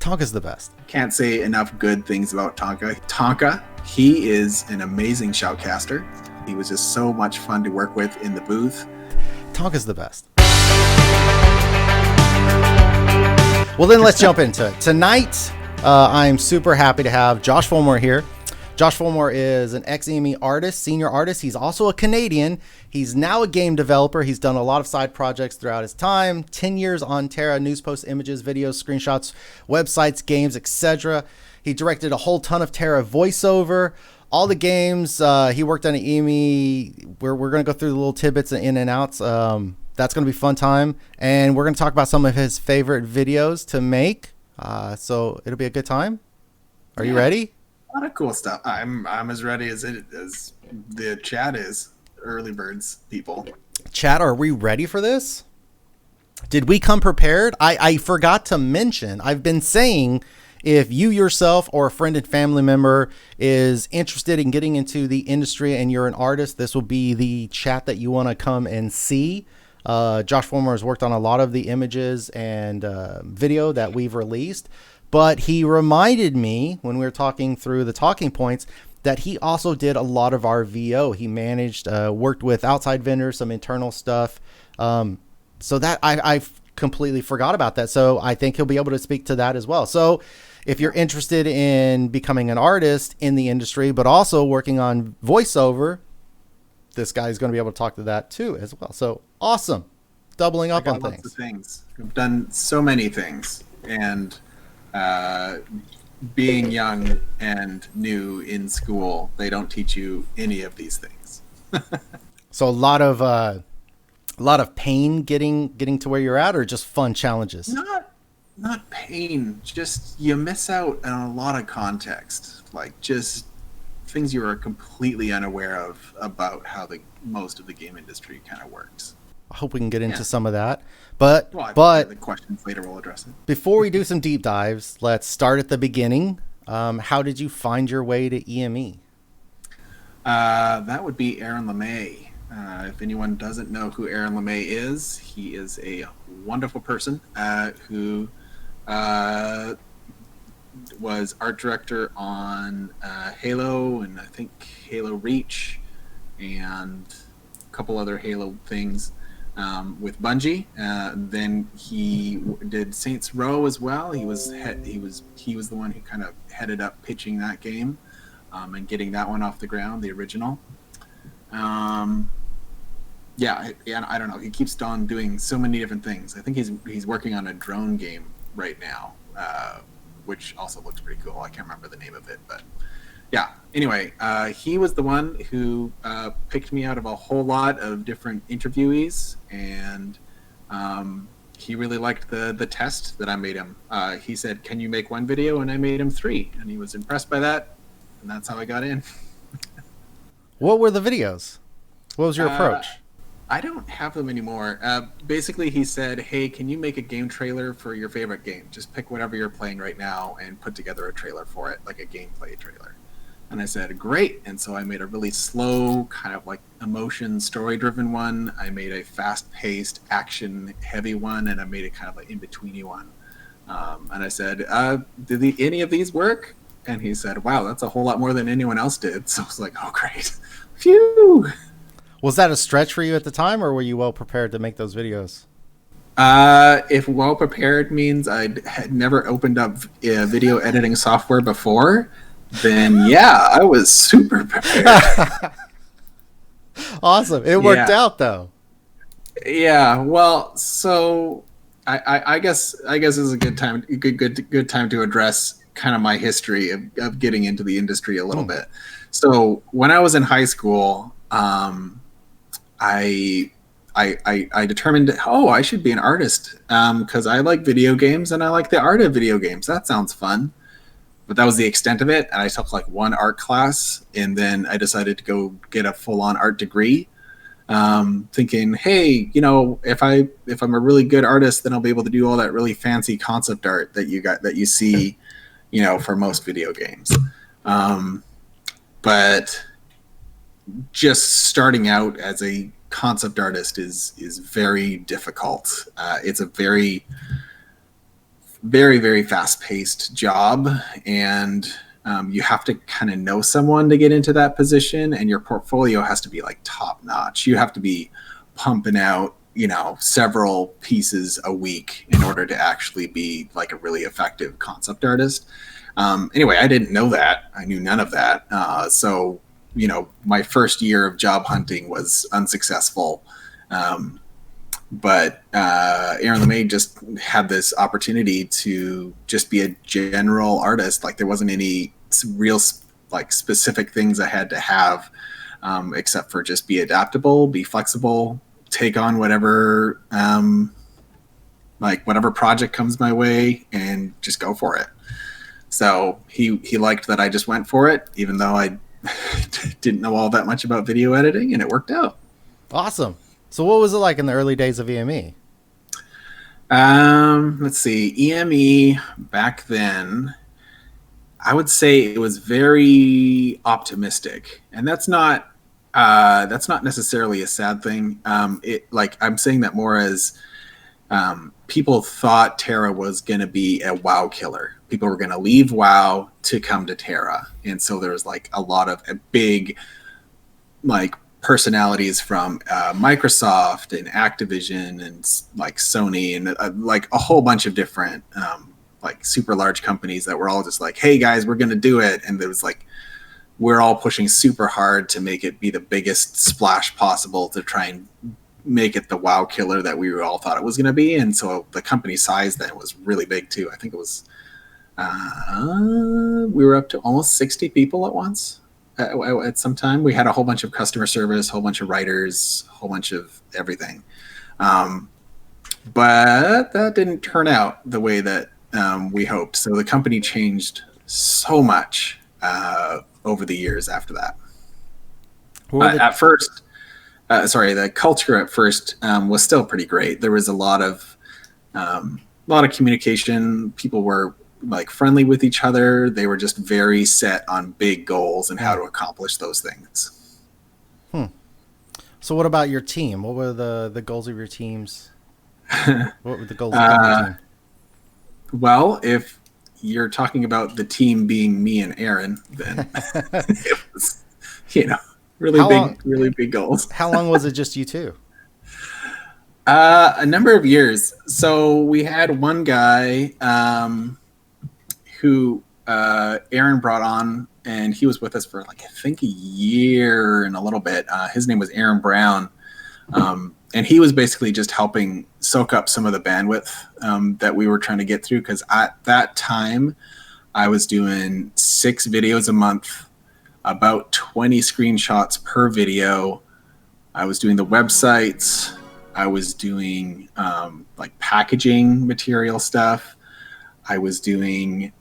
Tonka's the best. Can't say enough good things about Tonka. Tonka, he is an amazing shoutcaster. He was just so much fun to work with in the booth. Tonka's the best. Well, then let's jump into it. Tonight, I'm super happy to have Josh Fulmore here. Josh Fulmore is an ex-EME artist, senior artist. He's also a Canadian. He's now a game developer. He's done a lot of side projects throughout his time. 10 years on Terra, news posts, images, videos, screenshots, websites, games, etc. He directed a whole ton of Terra voiceover. All the games he worked on at EME. We're going to go through the little tidbits and in and outs. That's going to be a fun time. And we're going to talk about some of his favorite videos to make. So it'll be a good time. Are you ready? A lot of cool stuff. I'm as ready as the chat is. Early birds, people. Chat, are we ready for this? Did we come prepared? I forgot to mention, I've been saying if you yourself or a friend and family member is interested in getting into the industry and you're an artist, this will be the chat that you want to come and see. Josh Fulmore has worked on a lot of the images and video that we've released. But he reminded me when we were talking through the talking points that he also did a lot of our VO. He managed, worked with outside vendors, some internal stuff. So that I completely forgot about that. So I think he'll be able to speak to that as well. So if you're interested in becoming an artist in the industry, but also working on voiceover, this guy's going to be able to talk to that too as well. So awesome. Doubling up on lots of things. I've done so many things. And being young and new in school, they don't teach you any of these things. So a lot of pain getting to where you're at, or just fun challenges? Not pain, just you miss out on a lot of context, like just things you are completely unaware of about how most of the game industry kind of works. I hope we can get into some of that. But the questions later will address it. Before we do some deep dives, let's start at the beginning. How did you find your way to EME? That would be Aaron LeMay. If anyone doesn't know who Aaron LeMay is, he is a wonderful person who was art director on Halo and I think Halo Reach and a couple other Halo things. With Bungie, then he did Saints Row as well. He was the one who kind of headed up pitching that game and getting that one off the ground, the original. I don't know. He keeps on doing so many different things. I think he's working on a drone game right now, which also looks pretty cool. I can't remember the name of it, but. Yeah. Anyway, he was the one who picked me out of a whole lot of different interviewees, and he really liked the test that I made him. He said, "Can you make one video?" And I made him 3, and he was impressed by that, and that's how I got in. What were the videos? What was your approach? I don't have them anymore. Basically, he said, "Hey, can you make a game trailer for your favorite game? Just pick whatever you're playing right now and put together a trailer for it, like a gameplay trailer." And I said, great. And so I made a really slow, kind of like emotion, story-driven one. I made a fast-paced, action-heavy one, and I made a kind of an in-betweeny one. And I said, did any of these work? And he said, wow, that's a whole lot more than anyone else did. So I was like, oh, great. Phew! Was that a stretch for you at the time, or were you well prepared to make those videos? If well prepared means I had never opened up video editing software before, then yeah, I was super prepared. Awesome. It worked out though. Yeah. Well, so I guess this is a good time to address kind of my history of getting into the industry a little bit. So when I was in high school, I determined, I should be an artist because I like video games and I like the art of video games. That sounds fun. But that was the extent of it. And I took like one art class, and then I decided to go get a full-on art degree, thinking, hey, if I'm a really good artist, then I'll be able to do all that really fancy concept art that you see, for most video games. But just starting out as a concept artist is very difficult. It's a very very, very fast paced job, and you have to kind of know someone to get into that position, and your portfolio has to be like top notch. You have to be pumping out, several pieces a week in order to actually be like a really effective concept artist. Anyway, I didn't know that. I knew none of that. So, my first year of job hunting was unsuccessful. But Aaron LeMay just had this opportunity to just be a general artist. Like there wasn't any real like specific things I had to have, except for just be adaptable, be flexible, take on whatever whatever project comes my way, and just go for it. So he liked that I just went for it, even though I didn't know all that much about video editing, and it worked out. Awesome. So what was it like in the early days of EME? Let's see. EME back then, I would say it was very optimistic, and that's not necessarily a sad thing. I'm saying that more as people thought Terra was going to be a WoW killer. People were going to leave WoW to come to Terra, and so there was like a lot of big like personalities from Microsoft and Activision and like Sony and like a whole bunch of different like super large companies that were all just like, hey guys, we're going to do it. And there was like, we're all pushing super hard to make it be the biggest splash possible to try and make it the WoW killer that we all thought it was going to be. And so the company size then was really big too. I think it was, we were up to almost 60 people at once. At some time, we had a whole bunch of customer service, a whole bunch of writers, a whole bunch of everything. But that didn't turn out the way that we hoped. So the company changed so much over the years after that. At first, the culture at first was still pretty great. There was a lot of communication. People were like friendly with each other. They were just very set on big goals and how to accomplish those things. So what about your team? What were the goals of your teams? What were the goals of your team? Well, if you're talking about the team being me and Aaron, then it was, really big goals. How long was it just you two? A number of years. So we had one guy who Aaron brought on, and he was with us for like I think a year and a little bit. His name was Aaron Brown, and he was basically just helping soak up some of the bandwidth that we were trying to get through, because at that time I was doing 6 videos a month, about 20 screenshots per video. I was doing the websites. I was doing like packaging material stuff. I was doing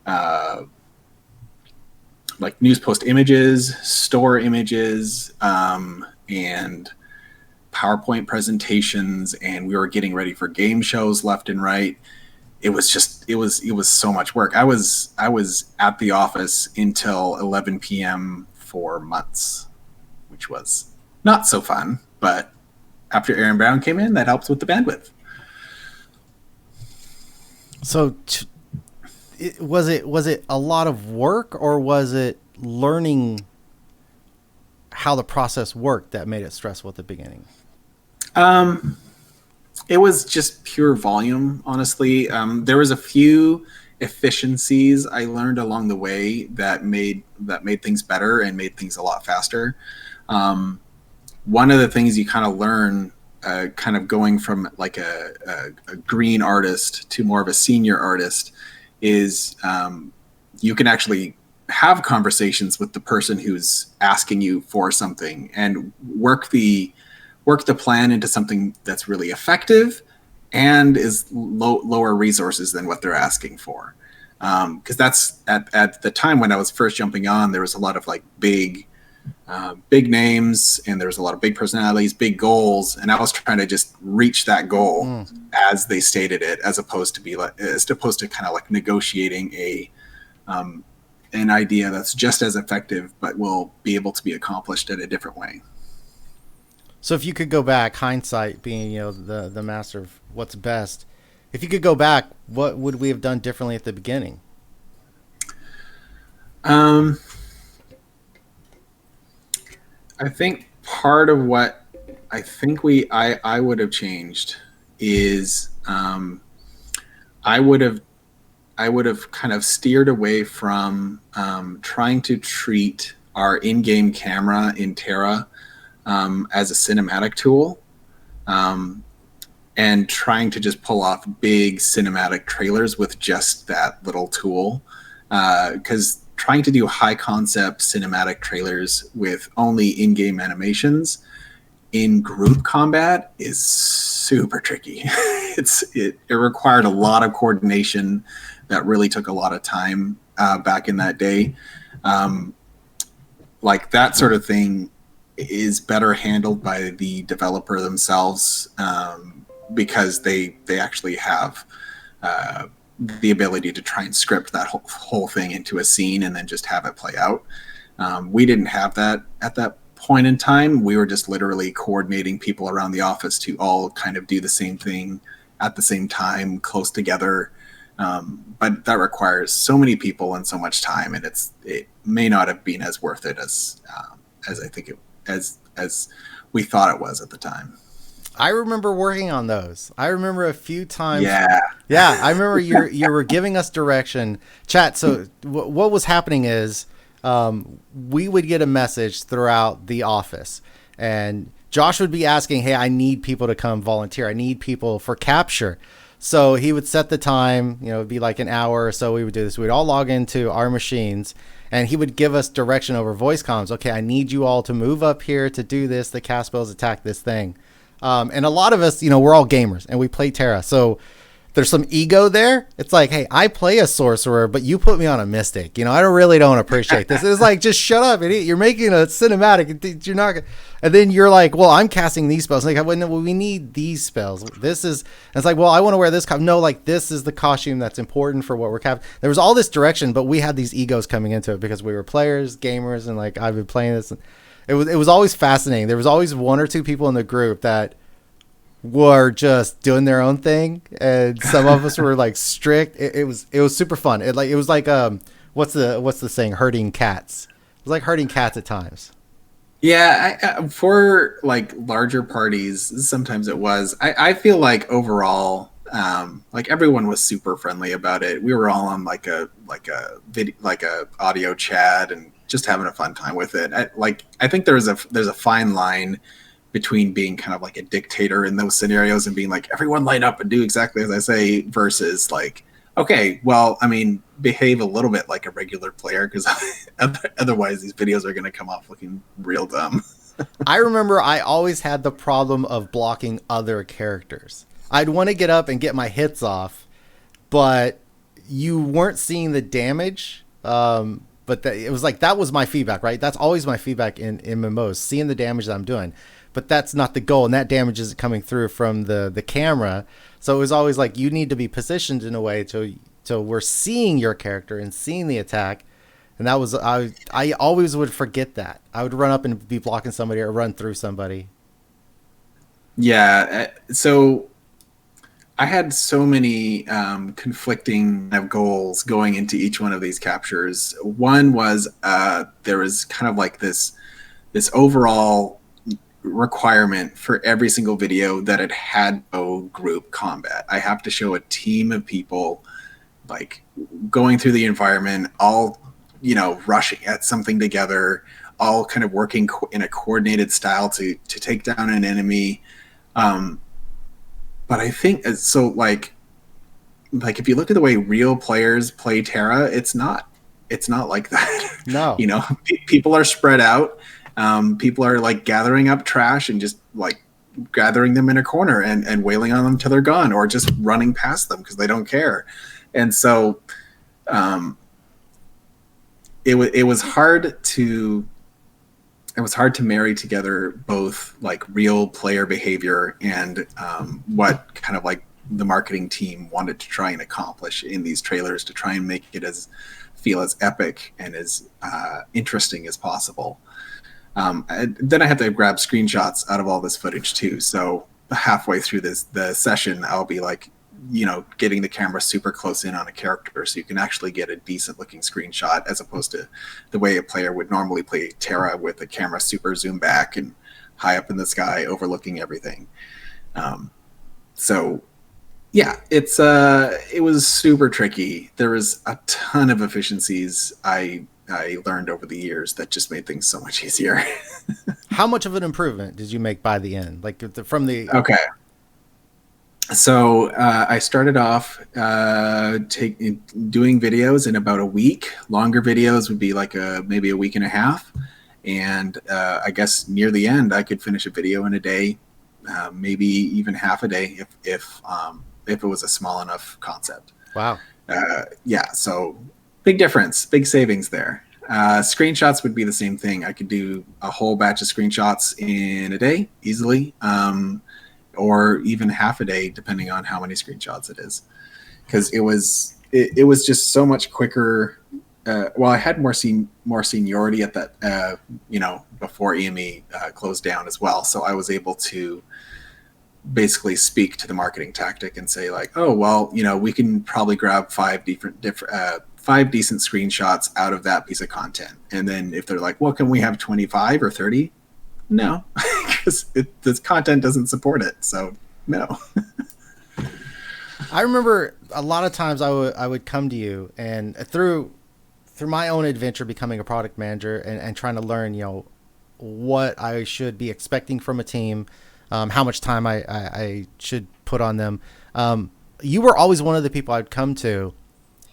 like news post images, store images, and PowerPoint presentations, and we were getting ready for game shows left and right. It was so much work. I was at the office until 11 p.m. for months, which was not so fun, but after Aaron Brown came in, that helps with the bandwidth. So was it a lot of work, or was it learning how the process worked that made it stressful at the beginning? It was just pure volume, honestly. There was a few efficiencies I learned along the way that made things better and made things a lot faster. One of the things you kind of learn, kind of going from like a green artist to more of a senior artist, is you can actually have conversations with the person who's asking you for something and work the plan into something that's really effective and is lower resources than what they're asking for. Because that's at the time when I was first jumping on, there was a lot of like big names, and there was a lot of big personalities, big goals, and I was trying to just reach that goal as they stated it, as opposed to kind of like negotiating an idea that's just as effective but will be able to be accomplished in a different way. So if you could go back, hindsight being the master of what's best, If you could go back, what would we have done differently at the beginning? Um, I think part of what I would have changed is I would have I would have kind of steered away from trying to treat our in-game camera in Terra as a cinematic tool, um, and trying to just pull off big cinematic trailers with just that little tool. Because trying to do high concept cinematic trailers with only in-game animations in group combat is super tricky. It required a lot of coordination that really took a lot of time back in that day. Um, like that sort of thing is better handled by the developer themselves, because they actually have the ability to try and script that whole thing into a scene and then just have it play out. We didn't have that at that point in time. We were just literally coordinating people around the office to all kind of do the same thing at the same time, close together. But that requires so many people and so much time, and it may not have been as worth it as I think it as we thought it was at the time. I remember working on those. I remember a few times. Yeah. Yeah, I remember you were giving us direction, chat. So what was happening is we would get a message throughout the office, and Josh would be asking, "Hey, I need people to come volunteer. I need people for capture." So he would set the time. You know, it'd be like an hour or so. We would do this. We'd all log into our machines, and he would give us direction over voice comms. Okay, I need you all to move up here to do this. The cast spells attack this thing. And a lot of us, you know, we're all gamers and we play Terra. So there's some ego there. It's like, hey, I play a sorcerer, but you put me on a mystic. You know, I don't appreciate this. It's like, just shut up, idiot. You're making a cinematic. You're not. And then you're like, well, I'm casting these spells. Like, well, we need these spells. This is. And it's like, well, I want to wear this. No, like this is the costume that's important for what we're casting. There was all this direction, but we had these egos coming into it because we were players, gamers, and like I've been playing this. And it was always fascinating. There was always one or two people in the group that were just doing their own thing, and some of us were like strict. It was super fun. It was like what's the saying, herding cats. It was like herding cats at times. Yeah, for like larger parties, sometimes it was. I feel like overall, like everyone was super friendly about it. We were all on like a video, like a audio chat, and just having a fun time with it. I think there's a fine line between being kind of like a dictator in those scenarios and being like, everyone line up and do exactly as I say, versus like, okay, well, I mean, behave a little bit like a regular player, because otherwise these videos are going to come off looking real dumb. I remember I always had the problem of blocking other characters. I'd want to get up and get my hits off, but you weren't seeing the damage. But it was like, that was my feedback, right? That's always my feedback in MMOs, seeing the damage that I'm doing. But that's not the goal, and that damage isn't coming through from the camera. So it was always like, you need to be positioned in a way to we're seeing your character and seeing the attack. And that was, I always would forget that. I would run up and be blocking somebody or run through somebody. Yeah, so I had so many conflicting goals going into each one of these captures. One was there was kind of like this overall requirement for every single video that it had no group combat. I have to show a team of people like going through the environment, all, you know, rushing at something together, all kind of working in a coordinated style to take down an enemy. But I think so. Like if you look at the way real players play Terra, it's not like that. No. You know, people are spread out. People are like gathering up trash and just like gathering them in a corner and wailing on them till they're gone, or just running past them because they don't care. And so it was hard to marry together both like real player behavior and what kind of like the marketing team wanted to try and accomplish in these trailers, to try and make it feel as epic and as interesting as possible. Then I had to grab screenshots out of all this footage too. So halfway through the session, I'll be like getting the camera super close in on a character so you can actually get a decent looking screenshot, as opposed to the way a player would normally play Terra with the camera super zoom back and high up in the sky overlooking everything. So yeah, it was super tricky. There was a ton of efficiencies I learned over the years that just made things so much easier. How much of an improvement did you make by the end? Like from the Okay. So I started off doing videos in about a week. Longer videos would be like maybe a week and a half. And I guess near the end, I could finish a video in a day, maybe even half a day if it was a small enough concept. Wow. Yeah, so big difference, big savings there. Screenshots would be the same thing. I could do a whole batch of screenshots in a day easily. Or even half a day, depending on how many screenshots it is, because it was just so much quicker. Well, I had more seniority at that, before EME closed down as well, so I was able to basically speak to the marketing tactic and say like, oh well, we can probably grab five decent screenshots out of that piece of content, and then if they're like, well, can we have 25 or 30? No, because this content doesn't support it. So no. I remember a lot of times I would come to you, and through my own adventure becoming a product manager and trying to learn, what I should be expecting from a team, how much time I should put on them. You were always one of the people I'd come to,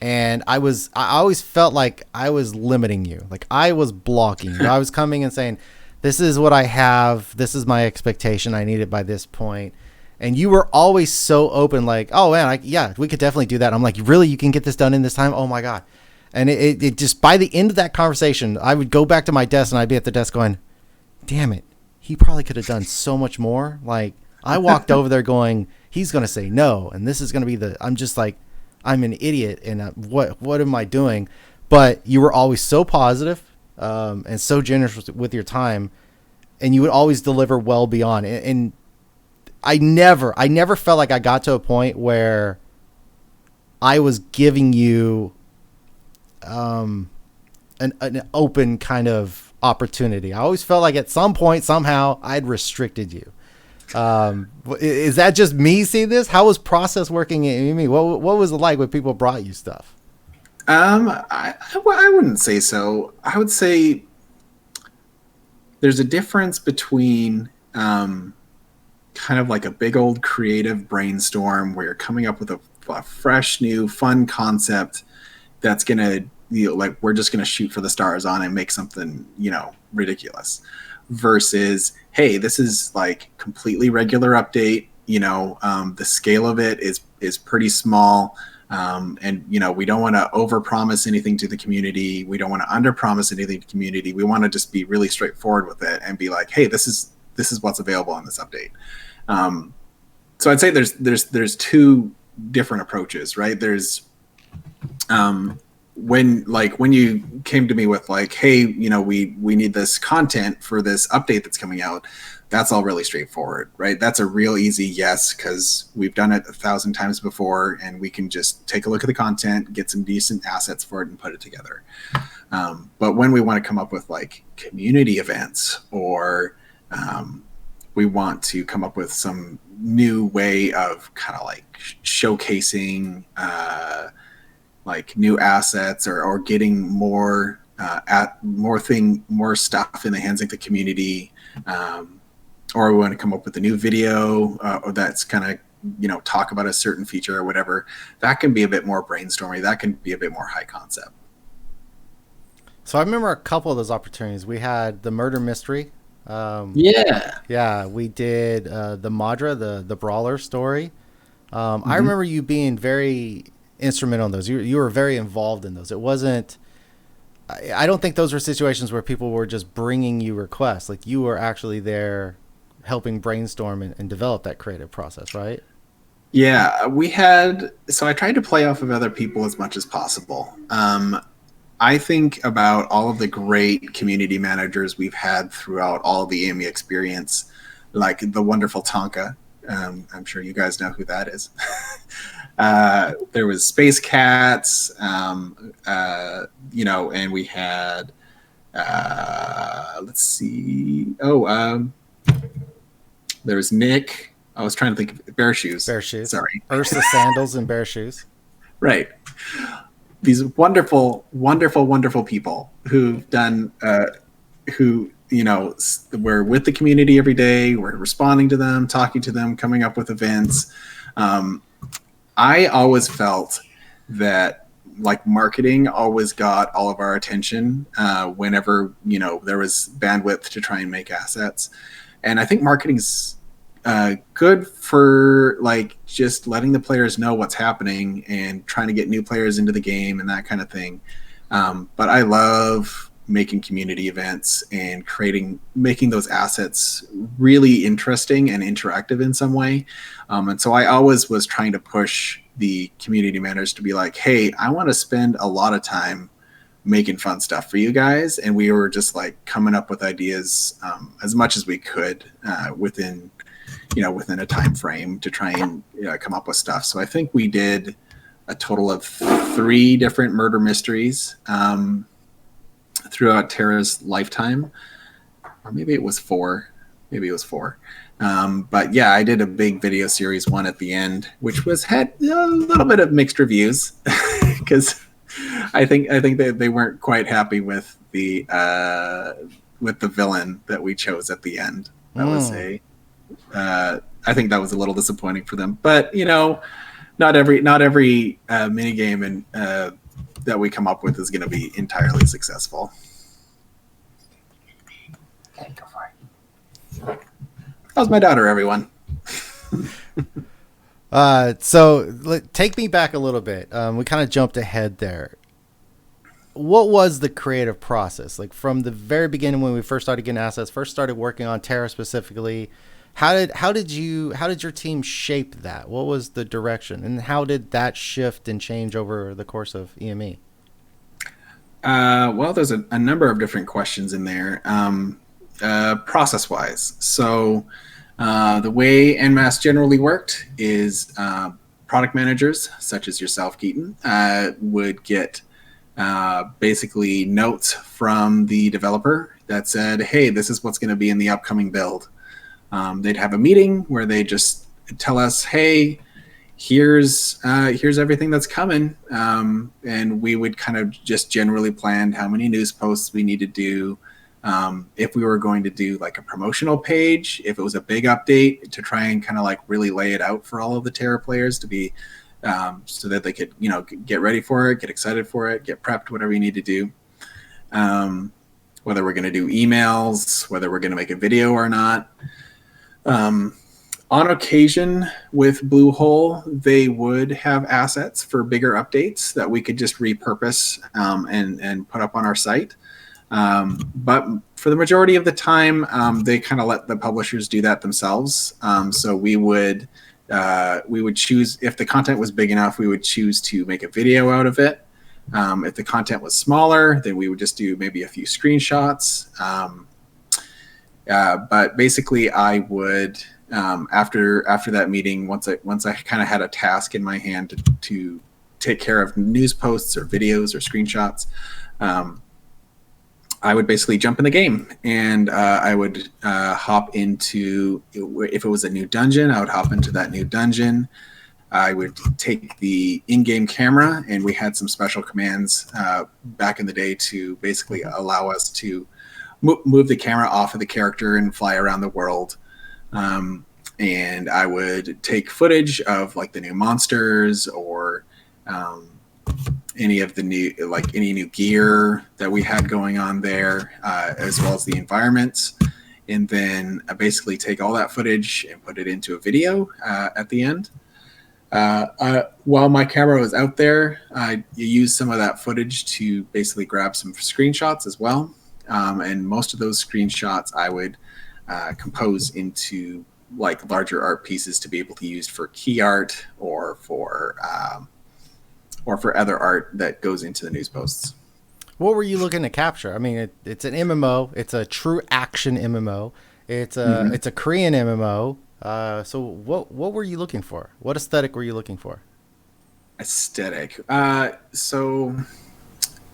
and I always felt like I was limiting you. Like I was blocking you. I was coming and saying, this is what I have. This is my expectation. I need it by this point. And you were always so open, like, oh man, we could definitely do that. I'm like, really? You can get this done in this time? Oh my God. And it just, by the end of that conversation, I would go back to my desk and I'd be at the desk going, damn it. He probably could have done so much more. Like I walked over there going, he's going to say no. And this is going to be I'm just like, I'm an idiot. And what am I doing? But you were always so positive. And so generous with your time, and you would always deliver well beyond. And I never felt like I got to a point where I was giving you an open kind of opportunity. I always felt like at some point somehow I'd restricted you. Is that just me seeing this? How was process working at EME? What was it like when people brought you stuff? I wouldn't say so. I would say there's a difference between kind of like a big old creative brainstorm where you're coming up with a fresh, new, fun concept that's gonna, like we're just gonna shoot for the stars on and make something, ridiculous. Versus, hey, this is like completely regular update. The scale of it is pretty small. And we don't want to overpromise anything to the community. We don't want to underpromise anything to the community. We want to just be really straightforward with it and be like, hey, this is what's available on this update. So I'd say there's two different approaches, right? There's when you came to me with like, hey, we need this content for this update that's coming out. That's all really straightforward, right? That's a real easy yes, because we've done it 1,000 times before, and we can just take a look at the content, get some decent assets for it, and put it together. But when we want to come up with like community events, or we want to come up with some new way of kind of like showcasing like new assets, or getting more stuff in the hands of the community, or we want to come up with a new video or that's kind of talk about a certain feature or whatever, that can be a bit more brainstormy. That can be a bit more high concept. So I remember a couple of those opportunities. We had the murder mystery. Yeah, we did the Madra, the brawler story. I remember you being very instrumental in those. You were very involved in those. It wasn't, I don't think those were situations where people were just bringing you requests. Like you were actually there helping brainstorm and develop that creative process, right? Yeah, so I tried to play off of other people as much as possible. I think about all of the great community managers we've had throughout all of the EME experience, like the wonderful Tonka, I'm sure you guys know who that is. There was Space Cats, and we had, let's see. There was Nick. I was trying to think of Bear Shoes. Bear shoes. Sorry. Ursa sandals and bear shoes. Right. These wonderful, wonderful, wonderful people who've done, who, we're with the community every day. We're responding to them, talking to them, coming up with events. I always felt that like marketing always got all of our attention whenever, there was bandwidth to try and make assets. And I think marketing's good for like just letting the players know what's happening and trying to get new players into the game and that kind of thing. But I love making community events and making those assets really interesting and interactive in some way. And so I always was trying to push the community managers to be like, hey, I want to spend a lot of time making fun stuff for you guys. And we were just like coming up with ideas as much as we could within a time frame to try and come up with stuff. So I think we did a total of 3 different murder mysteries throughout Tara's lifetime, or maybe it was 4. But yeah, I did a big video series 1 at the end, which had a little bit of mixed reviews because I think that they weren't quite happy with the villain that we chose at the end. That was I think that was a little disappointing for them. But not every mini game and that we come up with is going to be entirely successful. Okay, go for it. How's my daughter, everyone? So take me back a little bit. We kind of jumped ahead there. What was the creative process? Like from the very beginning when we first started getting assets, first started working on Terra specifically, how did your team shape that? What was the direction, and how did that shift and change over the course of EME? Well, there's a number of different questions in there. Process-wise, so the way En Masse generally worked is product managers, such as yourself, Keaton, would get basically notes from the developer that said, hey, this is what's going to be in the upcoming build. They'd have a meeting where they just tell us, hey, here's everything that's coming. And we would kind of just generally plan how many news posts we need to do. If we were going to do like a promotional page, if it was a big update, to try and kind of like really lay it out for all of the Terra players to be, so that they could, get ready for it, get excited for it, get prepped, whatever you need to do. Whether we're going to do emails, whether we're going to make a video or not. On occasion with Bluehole, they would have assets for bigger updates that we could just repurpose and put up on our site. But for the majority of the time, they kind of let the publishers do that themselves. So we would choose, if the content was big enough, we would choose to make a video out of it. If the content was smaller, then we would just do maybe a few screenshots. But basically, I would after that meeting, once I kind of had a task in my hand to take care of news posts or videos or screenshots, I would basically jump in the game, and I would hop into, if it was a new dungeon, I would hop into that new dungeon. I would take the in-game camera, and we had some special commands back in the day to basically allow us to move the camera off of the character and fly around the world. And I would take footage of like the new monsters or any of the new, like any new gear that we had going on there, as well as the environments. And then I basically take all that footage and put it into a video at the end. While my camera was out there, I used some of that footage to basically grab some screenshots as well. And most of those screenshots I would compose into like larger art pieces to be able to use for key art or for other art that goes into the news posts. What were you looking to capture? I mean, it's an MMO. It's a true action MMO. It's a Korean MMO. So what were you looking for? What aesthetic were you looking for? Aesthetic. So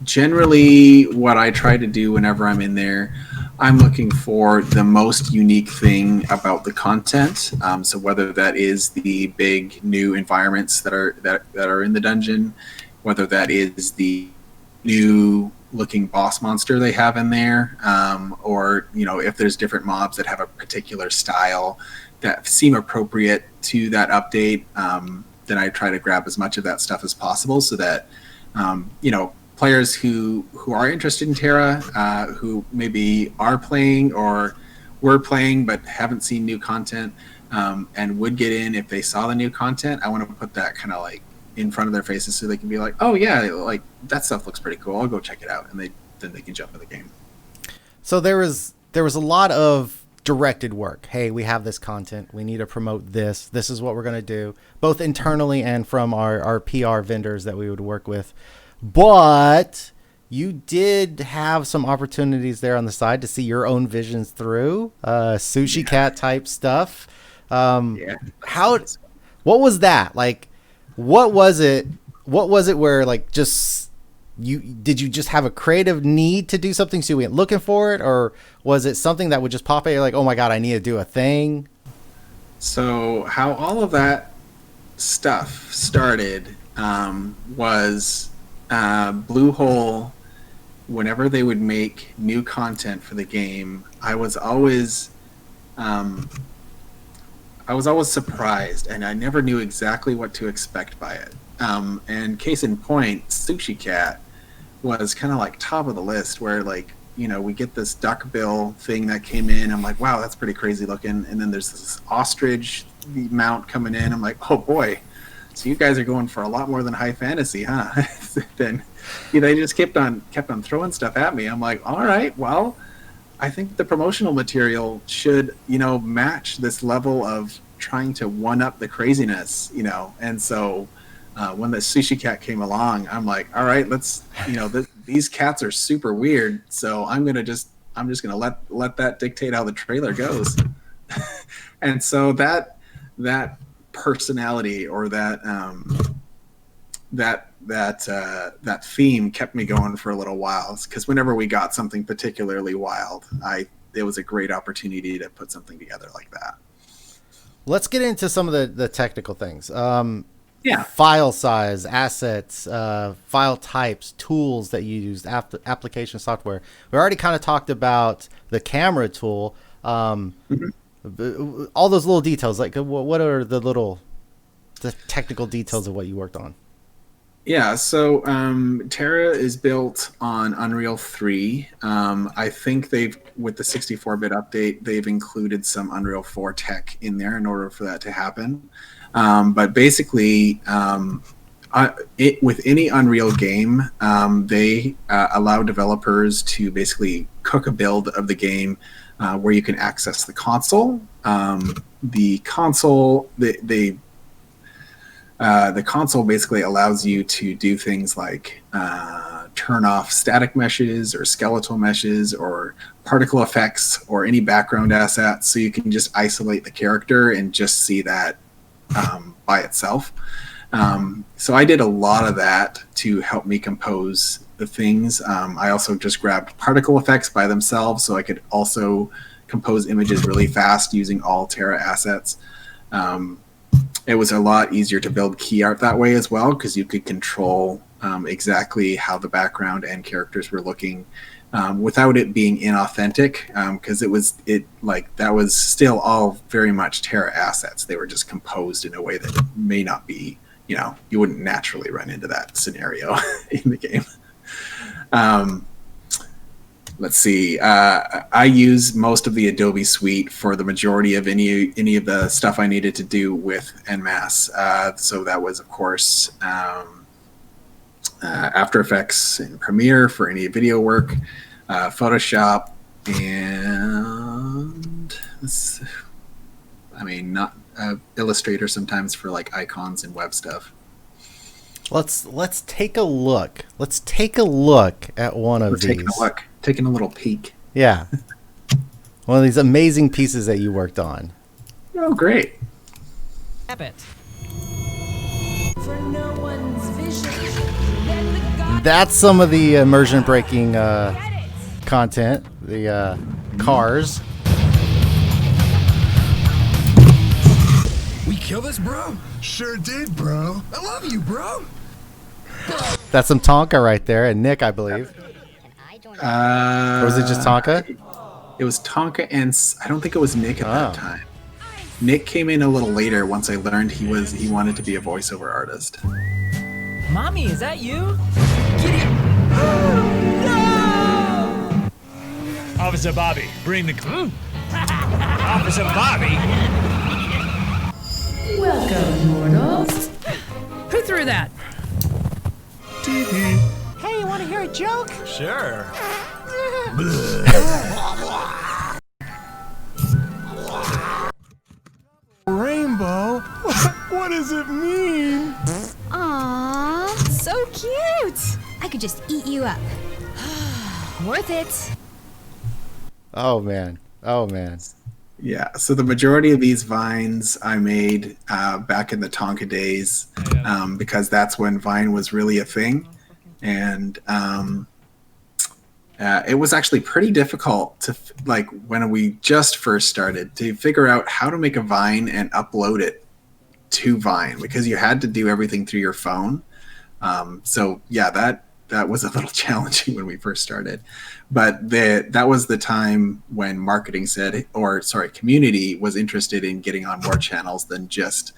generally, what I try to do whenever I'm in there, I'm looking for the most unique thing about the content. So whether that is the big new environments that are in the dungeon, whether that is the new looking boss monster they have in there, or if there's different mobs that have a particular style that seem appropriate to that update, then I try to grab as much of that stuff as possible so that players who are interested in Terra, who maybe are playing or were playing but haven't seen new content, and would get in if they saw the new content. I want to put that kind of like in front of their faces so they can be like, oh yeah, like that stuff looks pretty cool. I'll go check it out, and then they can jump in the game. So there was a lot of directed work. Hey, we have this content. We need to promote this. This is what we're going to do, both internally and from our PR vendors that we would work with. But you did have some opportunities there on the side to see your own visions through sushi cat type stuff. Yeah. What was that? Like, what was it where like did you just have a creative need to do something so you went looking for it, or was it something that would just pop out? You're like, oh my God, I need to do a thing. So how all of that stuff started was Bluehole. Whenever they would make new content for the game, I was always surprised, and I never knew exactly what to expect by it. And case in point, Sushi Cat was kind of like top of the list, where like we get this duckbill thing that came in. I'm like, wow, that's pretty crazy looking. And then there's this ostrich mount coming in. I'm like, oh boy, so you guys are going for a lot more than high fantasy, huh? Then they just kept on throwing stuff at me. I'm like, all right, well, I think the promotional material should match this level of trying to one up the craziness, and so when the Sushi Cat came along, I'm like, all right, let's these cats are super weird, so I'm just gonna let that dictate how the trailer goes. And so that personality, or that theme kept me going for a little while, because whenever we got something particularly wild, it was a great opportunity to put something together like that. Let's get into some of the technical things. Yeah. File size, assets, file types, tools that you used, application software. We already kind of talked about the camera tool. All those little details, like what are the technical details of what you worked on? Yeah, so Terra is built on Unreal 3. I think with the 64-bit update, they've included some Unreal 4 tech in there in order for that to happen. But basically, with any Unreal game, they allow developers to basically cook a build of the game where you can access the console. The console basically allows you to do things like turn off static meshes or skeletal meshes or particle effects or any background assets, so you can just isolate the character and just see that by itself. So I did a lot of that to help me compose the things. I also just grabbed particle effects by themselves, so I could also compose images really fast using all Terra assets. It was a lot easier to build key art that way as well, because you could control exactly how the background and characters were looking without it being inauthentic, because that was still all very much Terra assets. They were just composed in a way that may not be, you wouldn't naturally run into that scenario in the game. Let's see. I use most of the Adobe suite for the majority of any of the stuff I needed to do with En Masse. So that was, of course, After Effects and Premiere for any video work, Photoshop, and not Illustrator sometimes for like icons and web stuff. Let's take a look. Let's take a look at one of these. Taking a little peek. Yeah. One of these amazing pieces that you worked on. Oh, great. Habit. For no one's vision. Then the god That's some of the immersion breaking get it. content. The cars. We kill this, bro? Sure did, bro. I love you, bro. That's some Tonka right there, and Nick, I believe. Or was it just Tonka? It was Tonka, and I don't think it was Nick at that time. Nick came in a little later once I learned he wanted to be a voiceover artist. Mommy, is that you? Get it. No! Officer Bobby, bring the... Officer Bobby? Welcome, mortals. Who threw that? Hey, you want to hear a joke? Sure. Rainbow? What does it mean? Aww, so cute. I could just eat you up. Worth it. Oh man. Yeah, so the majority of these Vines I made back in the Tonka days, because that's when Vine was really a thing. And it was actually pretty difficult to, like, when we just first started, to figure out how to make a Vine and upload it to Vine, because you had to do everything through your phone. So yeah, that was a little challenging when we first started. But that was the time when marketing said, community was interested in getting on more channels than just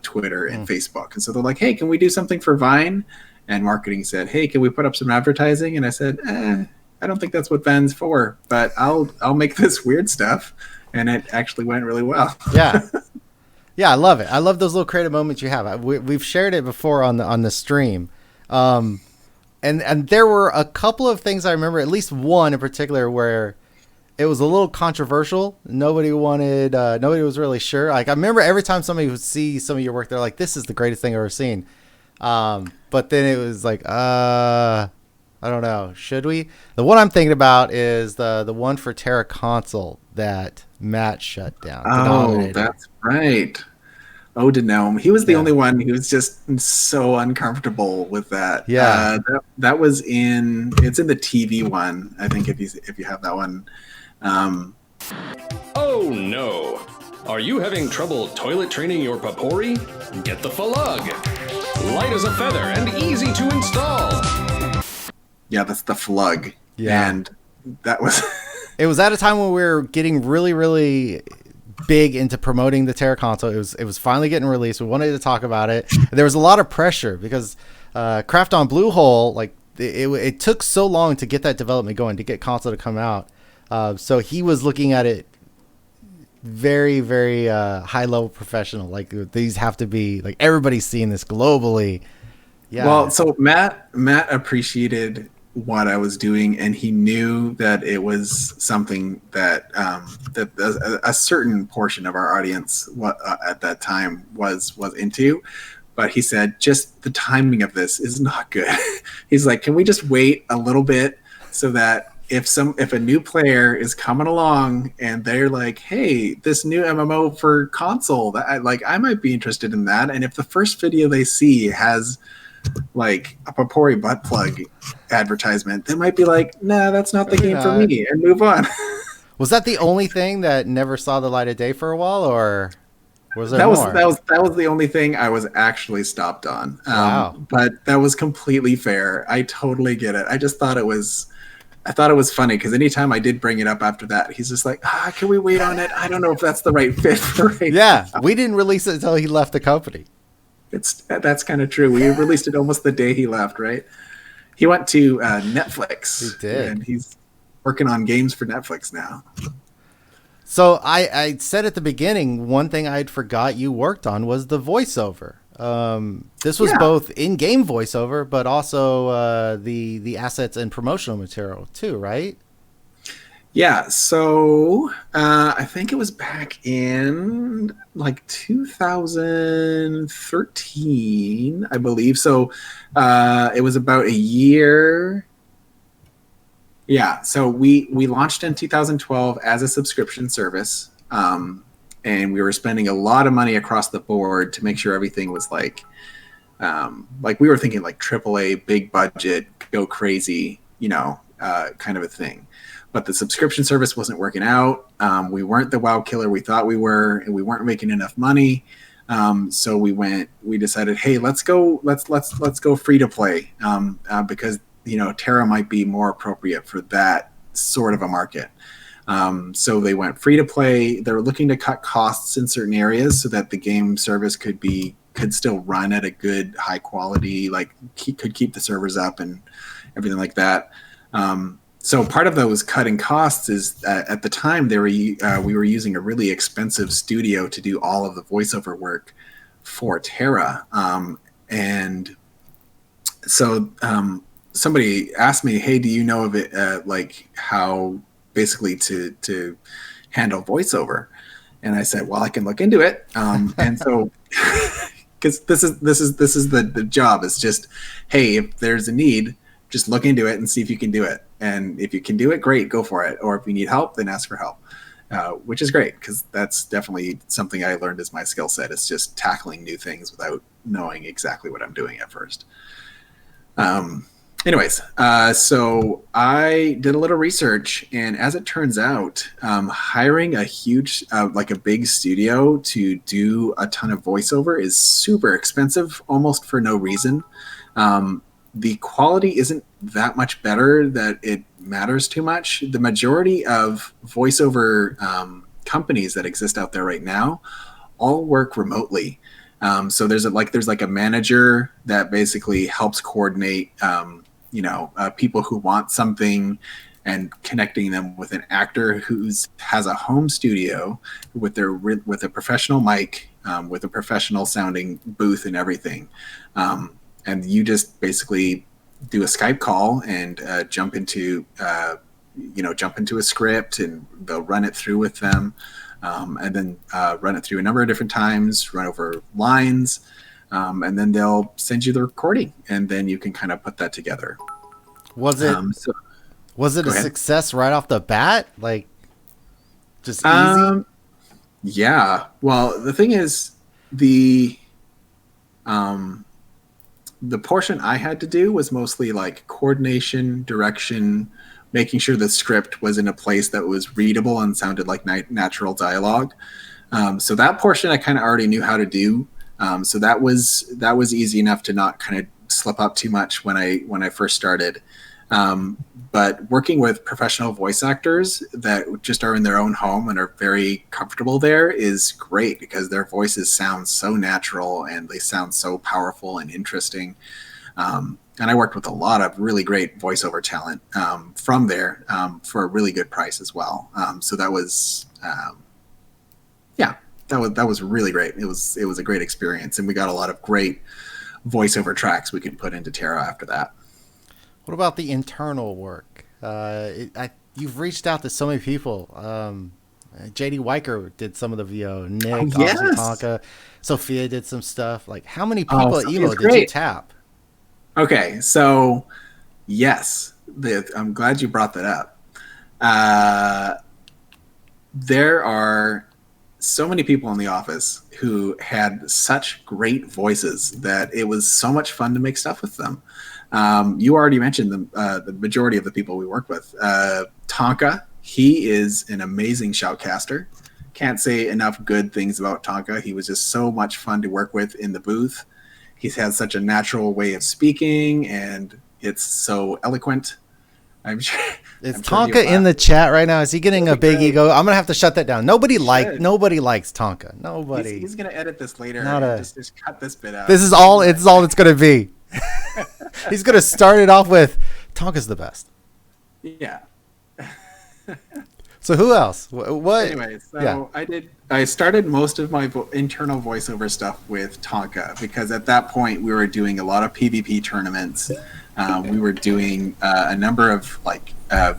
Twitter and Facebook. And so they're like, hey, can we do something for Vine? And marketing said, hey, can we put up some advertising? And I said, I don't think that's what Vine's for, but I'll make this weird stuff. And it actually went really well. Yeah. Yeah, I love it. I love those little creative moments you have. We've shared it before on the stream. And there were a couple of things I remember, at least one in particular, where it was a little controversial. Nobody was really sure. Like, I remember every time somebody would see some of your work, they're like, this is the greatest thing I've ever seen. But then it was like, I don't know. Should we? The one I'm thinking about is the one for Terra Console that Matt shut down. Oh, that's right. Oh, Denome. He was the only one who was just so uncomfortable with that. Yeah. That was it's in the TV one, I think, if you have that one. Oh no! Are you having trouble toilet training your papori? Get the Fulug! Light as a feather and easy to install! Yeah, that's the Fulug. Yeah. And that was... It was at a time when we were getting really, really big into promoting the Terra Console. It was finally getting released. We wanted to talk about it. There was a lot of pressure because Craft on Bluehole, like, it took so long to get that development going, to get console to come out. So he was looking at it very, very high level professional. Like, these have to be, like, everybody's seeing this globally. Yeah. Well, so Matt appreciated what I was doing, and he knew that it was something that that a certain portion of our audience at that time was into. But he said, just the timing of this is not good. He's like, can we just wait a little bit so that if a new player is coming along and they're like, hey, this new MMO for console, that I might be interested in that. And if the first video they see has like a Papori butt plug advertisement, they might be like, nah, that's not the game for me, and move on. Was that the only thing that never saw the light of day for a while, or was there more? That was the only thing I was actually stopped on. Wow. But that was completely fair. I totally get it. I just thought it was funny because anytime I did bring it up after that, he's just like, can we wait on it? I don't know if that's the right fit for right now. We didn't release it until he left the company. That's kind of true. We released it almost the day he left, right? He went to Netflix. He did. And he's working on games for Netflix now. So I said at the beginning, one thing I'd forgot you worked on was the voiceover. This was both in-game voiceover, but also the assets and promotional material too, right? Yeah, so I think it was back in like 2013, I believe. So it was about a year. Yeah, so we launched in 2012 as a subscription service. And and we were spending a lot of money across the board to make sure everything was like we were thinking like AAA, big budget, go crazy, kind of a thing. But the subscription service wasn't working out. We weren't the wow killer we thought we were, and we weren't making enough money. So we decided, hey, let's go free to play, because Terra might be more appropriate for that sort of a market. So they went free to play. They were looking to cut costs in certain areas so that the game service could still run at a good high quality, could keep the servers up and everything like that. So part of those cutting costs is at the time we were using a really expensive studio to do all of the voiceover work for Terra. And so somebody asked me, hey, do you know of it, how basically to handle voiceover? And I said, well, I can look into it. And so because this is the job. It's just, hey, if there's a need, just look into it and see if you can do it. And if you can do it, great, go for it. Or if you need help, then ask for help, which is great, because that's definitely something I learned as my skill set. It's just tackling new things without knowing exactly what I'm doing at first. Anyways, so I did a little research, and as it turns out, hiring a huge, a big studio to do a ton of voiceover is super expensive, almost for no reason. The quality isn't that much better that it matters too much. The majority of voiceover companies that exist out there right now all work remotely. So there's a manager that basically helps coordinate people who want something and connecting them with an actor who has a home studio with a professional mic, with a professional sounding booth and everything. And you just basically do a Skype call and jump into a script, and they'll run it through with them, and then run it through a number of different times, run over lines, and then they'll send you the recording, and then you can kind of put that together. Was it a success right off the bat? Just easy? Yeah. Well, the thing is, the portion I had to do was mostly coordination, direction, making sure the script was in a place that was readable and sounded like natural dialogue. So that portion I kind of already knew how to do. So that was easy enough to not kind of slip up too much when I first started. But working with professional voice actors that just are in their own home and are very comfortable there is great, because their voices sound so natural and they sound so powerful and interesting. And I worked with a lot of really great voiceover talent from there for a really good price as well. So that was, that was really great. It was a great experience, and we got a lot of great voiceover tracks we could put into Terra after that. What about the internal work? You've reached out to so many people. JD Weicker did some of the VO. Nick, Tonka, Sophia did some stuff. How many people at EMO did you tap? Okay, so yes, I'm glad you brought that up. There are so many people in the office who had such great voices that it was so much fun to make stuff with them. You already mentioned the majority of the people we work with. Tonka, he is an amazing shoutcaster. Can't say enough good things about Tonka. He was just so much fun to work with in the booth. He's had such a natural way of speaking, and it's so eloquent. I'm sure. Is Tonka in the chat right now? Is he getting a big ego? I'm gonna have to shut that down. Nobody likes Tonka. Nobody. He's gonna edit this later. Just cut this bit out. This is all. It's all it's gonna be. He's gonna start it off with Tonka's the best. Yeah. So who else? What? Anyway, so yeah. I started most of my internal voiceover stuff with Tonka, because at that point we were doing a lot of PvP tournaments. We were doing a number of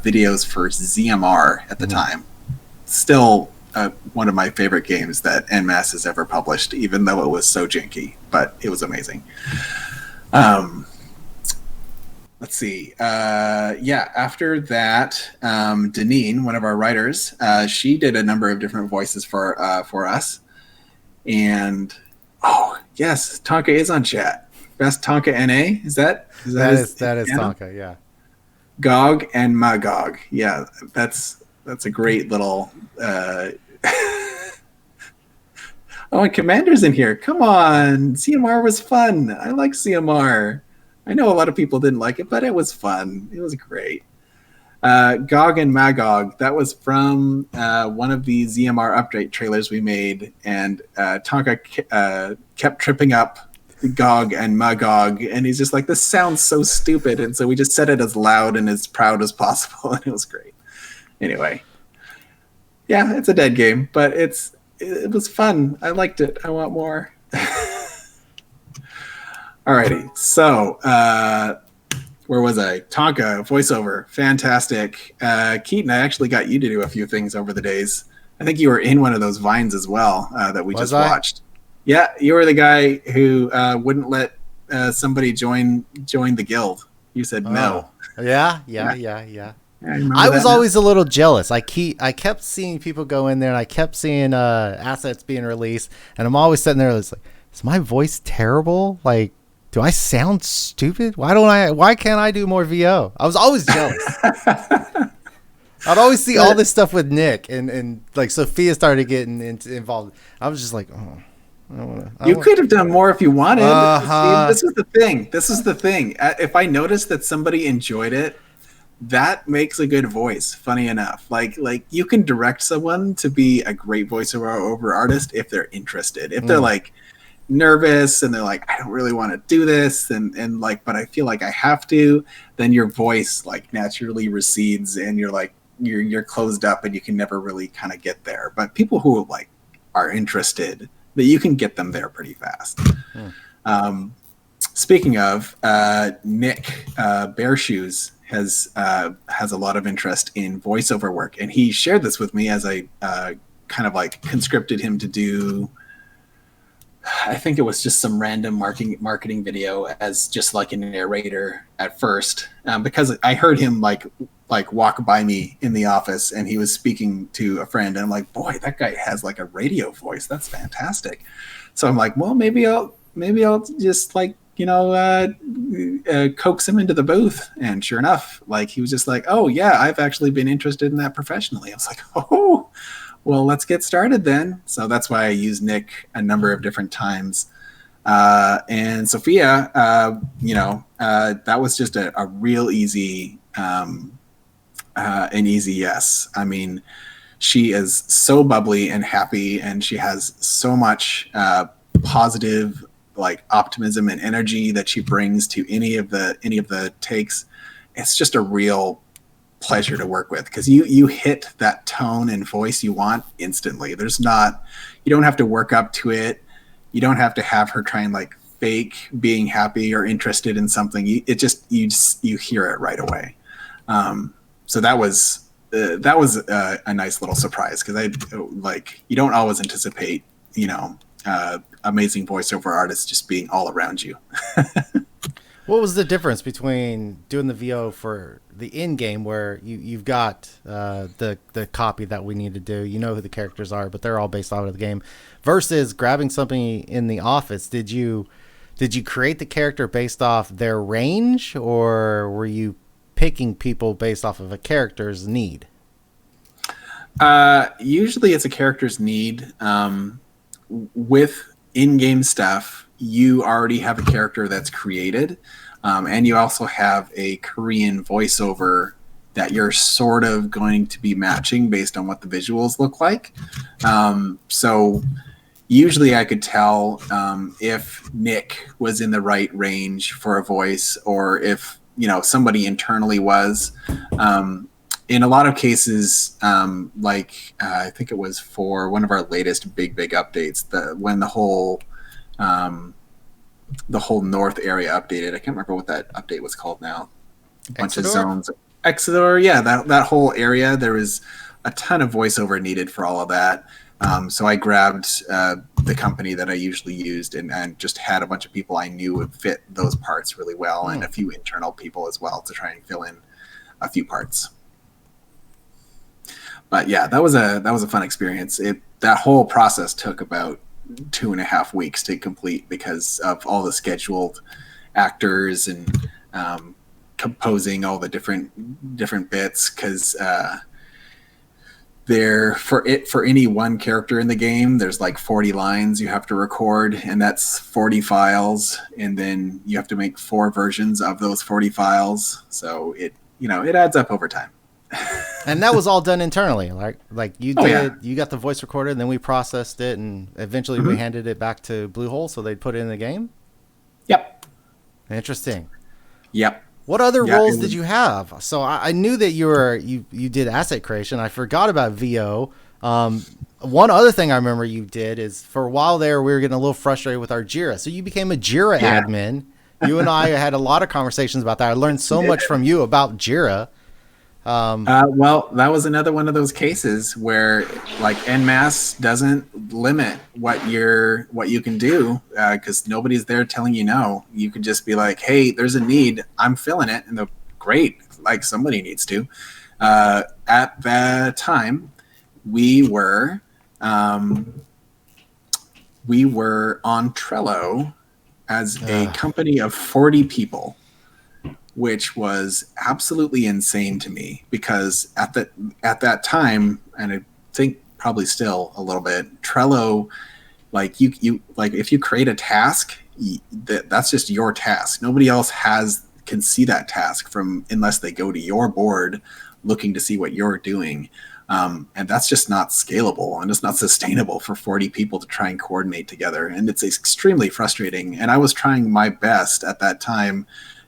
videos for ZMR at the time. Still one of my favorite games that En Masse has ever published, even though it was so janky, but it was amazing. let's see. After that, Deneen, one of our writers, she did a number of different voices for us. And yes, Tonka is on chat. Best Tonka NA, is that that is Tonka, yeah. Gog and Magog. Yeah, that's a great little Oh, and Commander's in here. Come on. CMR was fun. I like CMR. I know a lot of people didn't like it, but it was fun. It was great. Gog and Magog. That was from one of the ZMR update trailers we made, and Tonka kept tripping up Gog and Magog, and he's just like, this sounds so stupid, and so we just said it as loud and as proud as possible, and it was great. Anyway. Yeah, it's a dead game, but it was fun. I liked it. I want more. Alrighty, so where was I? Tonka, voiceover, fantastic. Keaton, I actually got you to do a few things over the days. I think you were in one of those vines as well that we just watched. Yeah, you were the guy who wouldn't let somebody join the guild. You said no. Yeah. I was always a little jealous. I kept seeing people go in there, and I kept seeing assets being released, and I'm always sitting there, it's like, is my voice terrible? Like, do I sound stupid? Why can't I do more VO? I was always jealous. I'd always see all this stuff with Nick, and like Sophia started getting involved. I was just like, oh. You could have done more if you wanted. See, this is the thing. If I noticed that somebody enjoyed it, that makes a good voice. Funny enough, like you can direct someone to be a great voiceover artist if they're interested. If they're like nervous and they're like, I don't really want to do this, and like, but I feel like I have to, then your voice like naturally recedes, and you're like you're closed up, and you can never really kind of get there. But people who like are interested, that you can get them there pretty fast. Speaking of, Nick Bear Shoes has a lot of interest in voiceover work, and he shared this with me as I kind of like conscripted him to do. I think it was just some random marketing video as just like a narrator at first, because I heard him like walk by me in the office, and he was speaking to a friend, and I'm like, boy, that guy has like a radio voice. That's fantastic. So I'm like, well, maybe I'll just like, coax him into the booth. And sure enough, like he was just like, oh yeah, I've actually been interested in that professionally. I was like, oh, well, let's get started then. So that's why I used Nick a number of different times. And Sophia, that was just a real easy, an easy yes. I mean, she is so bubbly and happy, and she has so much positive like optimism and energy that she brings to any of the takes. It's just a real pleasure to work with, because you hit that tone and voice you want instantly. You don't have to work up to it. You don't have to have her try and like fake being happy or interested in something. You hear it right away. So that was a nice little surprise, because you don't always anticipate amazing voiceover artists just being all around you. What was the difference between doing the VO for the in-game, where you've got the copy that we need to do, who the characters are, but they're all based out of the game, versus grabbing something in the office? Did you create the character based off their range, or were you picking people based off of a character's need? Usually it's a character's need. With in-game stuff, you already have a character that's created, and you also have a Korean voiceover that you're sort of going to be matching based on what the visuals look like. So usually I could tell if Nick was in the right range for a voice, or if somebody internally was. In a lot of cases, I think it was for one of our latest big updates, when the whole north area updated. I can't remember what that update was called now. A bunch of zones. Exodor, yeah, that whole area. There was a ton of voiceover needed for all of that. So I grabbed the company that I usually used and just had a bunch of people I knew would fit those parts really well, and a few internal people as well to try and fill in a few parts. But yeah, that was a fun experience. That whole process took about 2.5 weeks to complete because of all the scheduled actors and composing all the different bits, because for any one character in the game, there's like 40 lines you have to record, and that's 40 files, and then you have to make 4 versions of those 40 files. So it adds up over time. And that was all done internally, like you did. Oh, yeah. You got the voice recorded, and then we processed it, and eventually we handed it back to Bluehole so they'd put it in the game. Yep. Interesting. Yep. What other roles did you have? So I knew that you did asset creation. I forgot about VO. One other thing I remember you did is, for a while there, we were getting a little frustrated with our Jira. So you became a Jira admin. You and I had a lot of conversations about that. I learned so much from you about Jira. Well, that was another one of those cases where, like, En Masse doesn't limit what you can do, because nobody's there telling you no. You could just be like, "Hey, there's a need. I'm filling it," and they're great. Like, somebody needs to. At that time, we were on Trello as a company of 40 people. Which was absolutely insane to me, because at that time, and I think probably still a little bit, Trello, like you like, if you create a task, that's just your task. Nobody else can see that task unless they go to your board looking to see what you're doing. And that's just not scalable, and it's not sustainable for 40 people to try and coordinate together. And it's extremely frustrating. And I was trying my best at that time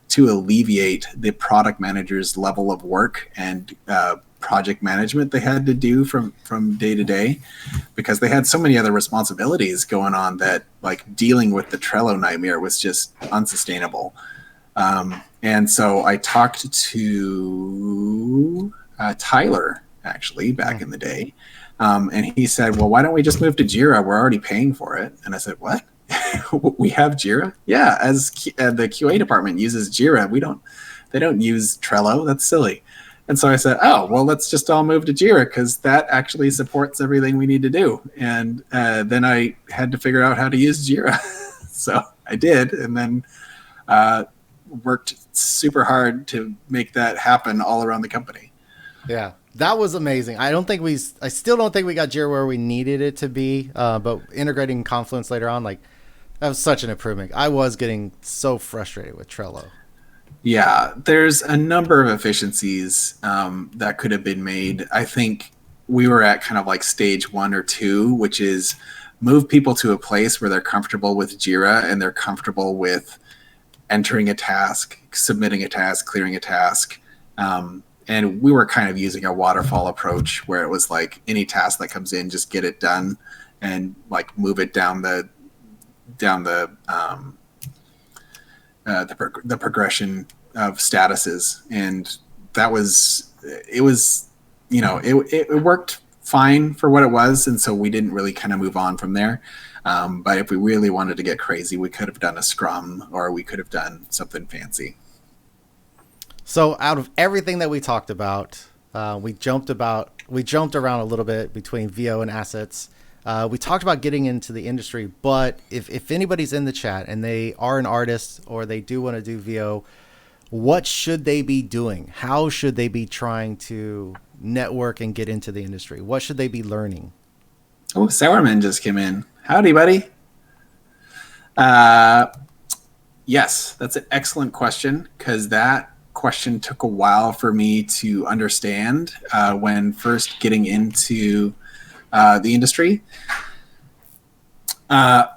to alleviate the product manager's level of work and project management they had to do from day to day, because they had so many other responsibilities going on that, like, dealing with the Trello nightmare was just unsustainable. And so I talked to Tyler, actually, back in the day, and he said, "Well, why don't we just move to Jira? We're already paying for it." And I said, "What? We have Jira?" Yeah, as the QA department uses Jira. They don't use Trello. That's silly. And so I said, "Oh, well, let's just all move to Jira, because that actually supports everything we need to do." And then I had to figure out how to use Jira. So I did, and then worked super hard to make that happen all around the company. Yeah, that was amazing. I still don't think we got Jira where we needed it to be, but integrating Confluence later on, like, that was such an improvement. I was getting so frustrated with Trello. Yeah, there's a number of efficiencies that could have been made. I think we were at kind of like stage 1 or 2, which is move people to a place where they're comfortable with Jira and they're comfortable with entering a task, submitting a task, clearing a task. And we were kind of using a waterfall approach where it was like, any task that comes in, just get it done and, like, move it down the progression of statuses. And it worked fine for what it was, and so we didn't really kind of move on from there. But if we really wanted to get crazy, we could have done a Scrum, or we could have done something fancy. So out of everything that we talked about, we jumped around a little bit between VO and assets. We talked about getting into the industry, but if anybody's in the chat and they are an artist or they do want to do VO, what should they be doing? How should they be trying to network and get into the industry? What should they be learning? Oh, Sourman just came in. Howdy, buddy. Yes, that's an excellent question, because that question took a while for me to understand when first getting into the industry. The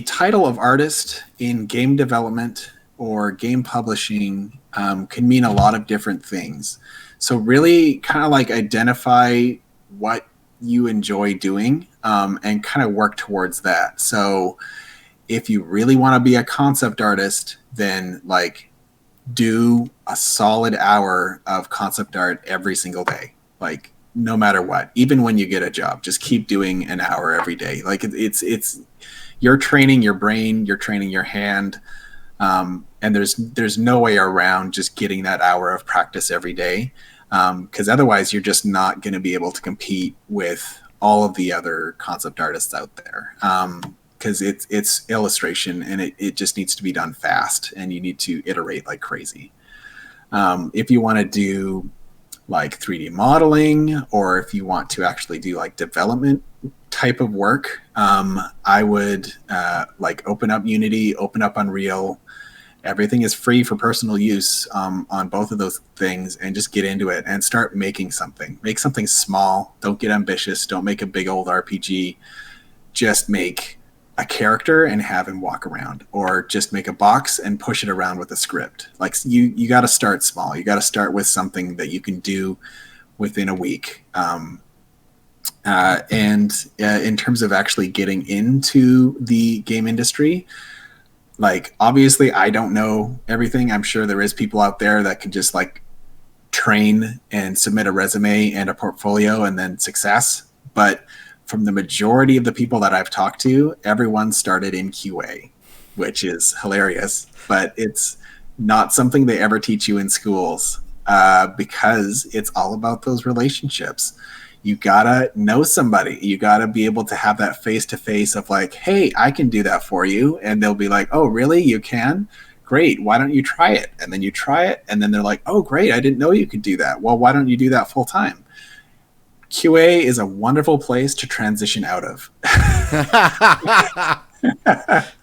title of artist in game development or game publishing can mean a lot of different things. So really kind of like identify what you enjoy doing and kind of work towards that. So if you really want to be a concept artist, then like do a solid hour of concept art every single day. Like no matter what, even when you get a job, just keep doing an hour every day. Like it's you're training your brain, you're training your hand. And there's no way around just getting that hour of practice every day. Because otherwise you're just not going to be able to compete with all of the other concept artists out there. Because it's illustration, and it just needs to be done fast, and you need to iterate like crazy. If you want to do like 3D modeling, or if you want to actually do like development type of work, I would like open up Unity, open up Unreal. Everything is free for personal use on both of those things, and just get into it and start making something. Make something small. Don't get ambitious. Don't make a big old RPG. Just make a character and have him walk around, or just make a box and push it around with a script. Like you got to start small. You got to start with something that you can do within a week. And in terms of actually getting into the game industry, like, obviously I don't know everything. I'm sure there is people out there that can just like train and submit a resume and a portfolio and then success. But from the majority of the people that I've talked to, everyone started in QA, which is hilarious, but it's not something they ever teach you in schools, because it's all about those relationships. You gotta know somebody. You gotta be able to have that face-to-face of like, hey, I can do that for you. And they'll be like, oh, really? You can? Great. Why don't you try it? And then you try it. And then they're like, oh, great. I didn't know you could do that. Well, why don't you do that full time? QA is a wonderful place to transition out of.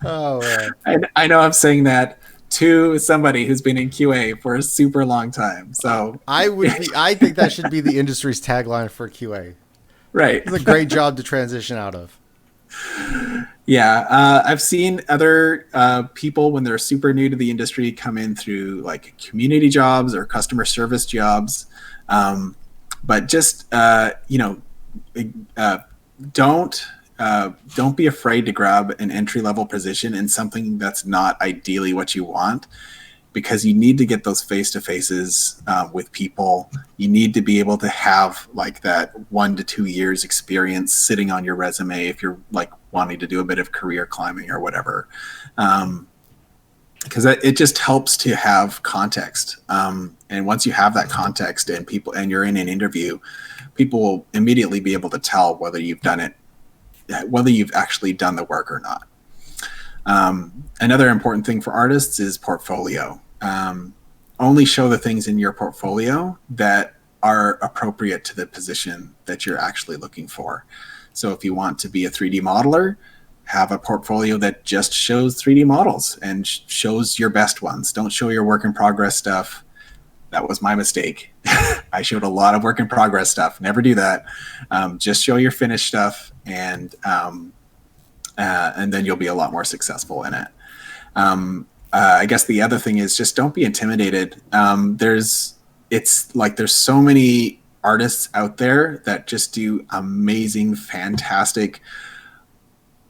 Oh, man. I know I'm saying that to somebody who's been in QA for a super long time. So I think that should be the industry's tagline for QA. Right. It's a great job to transition out of. Yeah. I've seen other people, when they're super new to the industry, come in through like community jobs or customer service jobs. But just, don't be afraid to grab an entry-level position in something that's not ideally what you want, because you need to get those face-to-faces with people. You need to be able to have like that 1 to 2 years experience sitting on your resume if you're like wanting to do a bit of career climbing or whatever, because it just helps to have context. And once you have that context and you're in an interview, people will immediately be able to tell whether you've actually done the work or not. Another important thing for artists is portfolio. Only show the things in your portfolio that are appropriate to the position that you're actually looking for. So if you want to be a 3D modeler, have a portfolio that just shows 3D models and shows your best ones. Don't show your work in progress stuff. That was my mistake. I showed a lot of work in progress stuff. Never do that. Just show your finished stuff, and then you'll be a lot more successful in it. I guess the other thing is just don't be intimidated. There's so many artists out there that just do amazing, fantastic,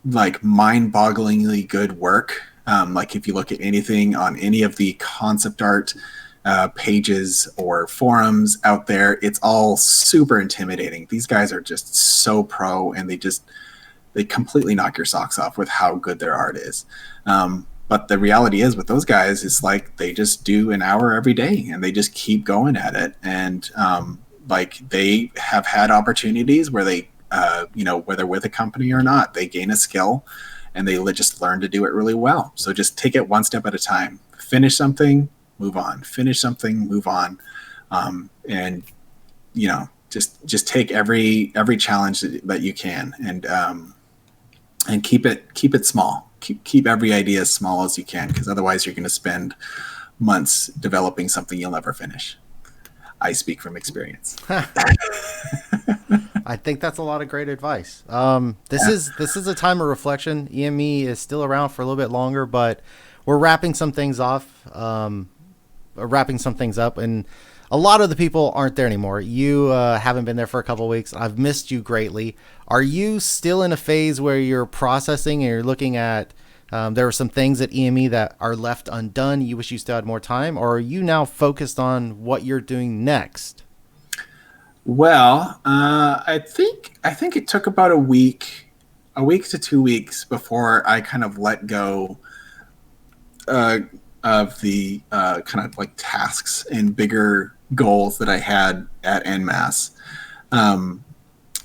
like mind-bogglingly good work. Like if you look at anything on any of the concept art pages or forums out there, it's all super intimidating. These guys are just so pro, and they completely knock your socks off with how good their art is. But the reality is with those guys, it's like they just do an hour every day and they just keep going at it. And like they have had opportunities where they, whether with a company or not, they gain a skill and they just learn to do it really well. So just take it one step at a time. Finish something, move on. Finish something, move on. And just take every challenge that you can, and keep it small. Keep every idea as small as you can, because otherwise you're going to spend months developing something you'll never finish. I speak from experience. I think that's a lot of great advice. This is a time of reflection. EME is still around for a little bit longer, but we're wrapping some things up, and a lot of the people aren't there anymore. You haven't been there for a couple of weeks. I've missed you greatly. Are you still in a phase where you're processing and you're looking at there are some things at EME that are left undone, you wish you still had more time, or are you now focused on what you're doing next? Well, I think it took about a week to 2 weeks before I kind of let go of the kind of like tasks and bigger goals that I had at En Masse. And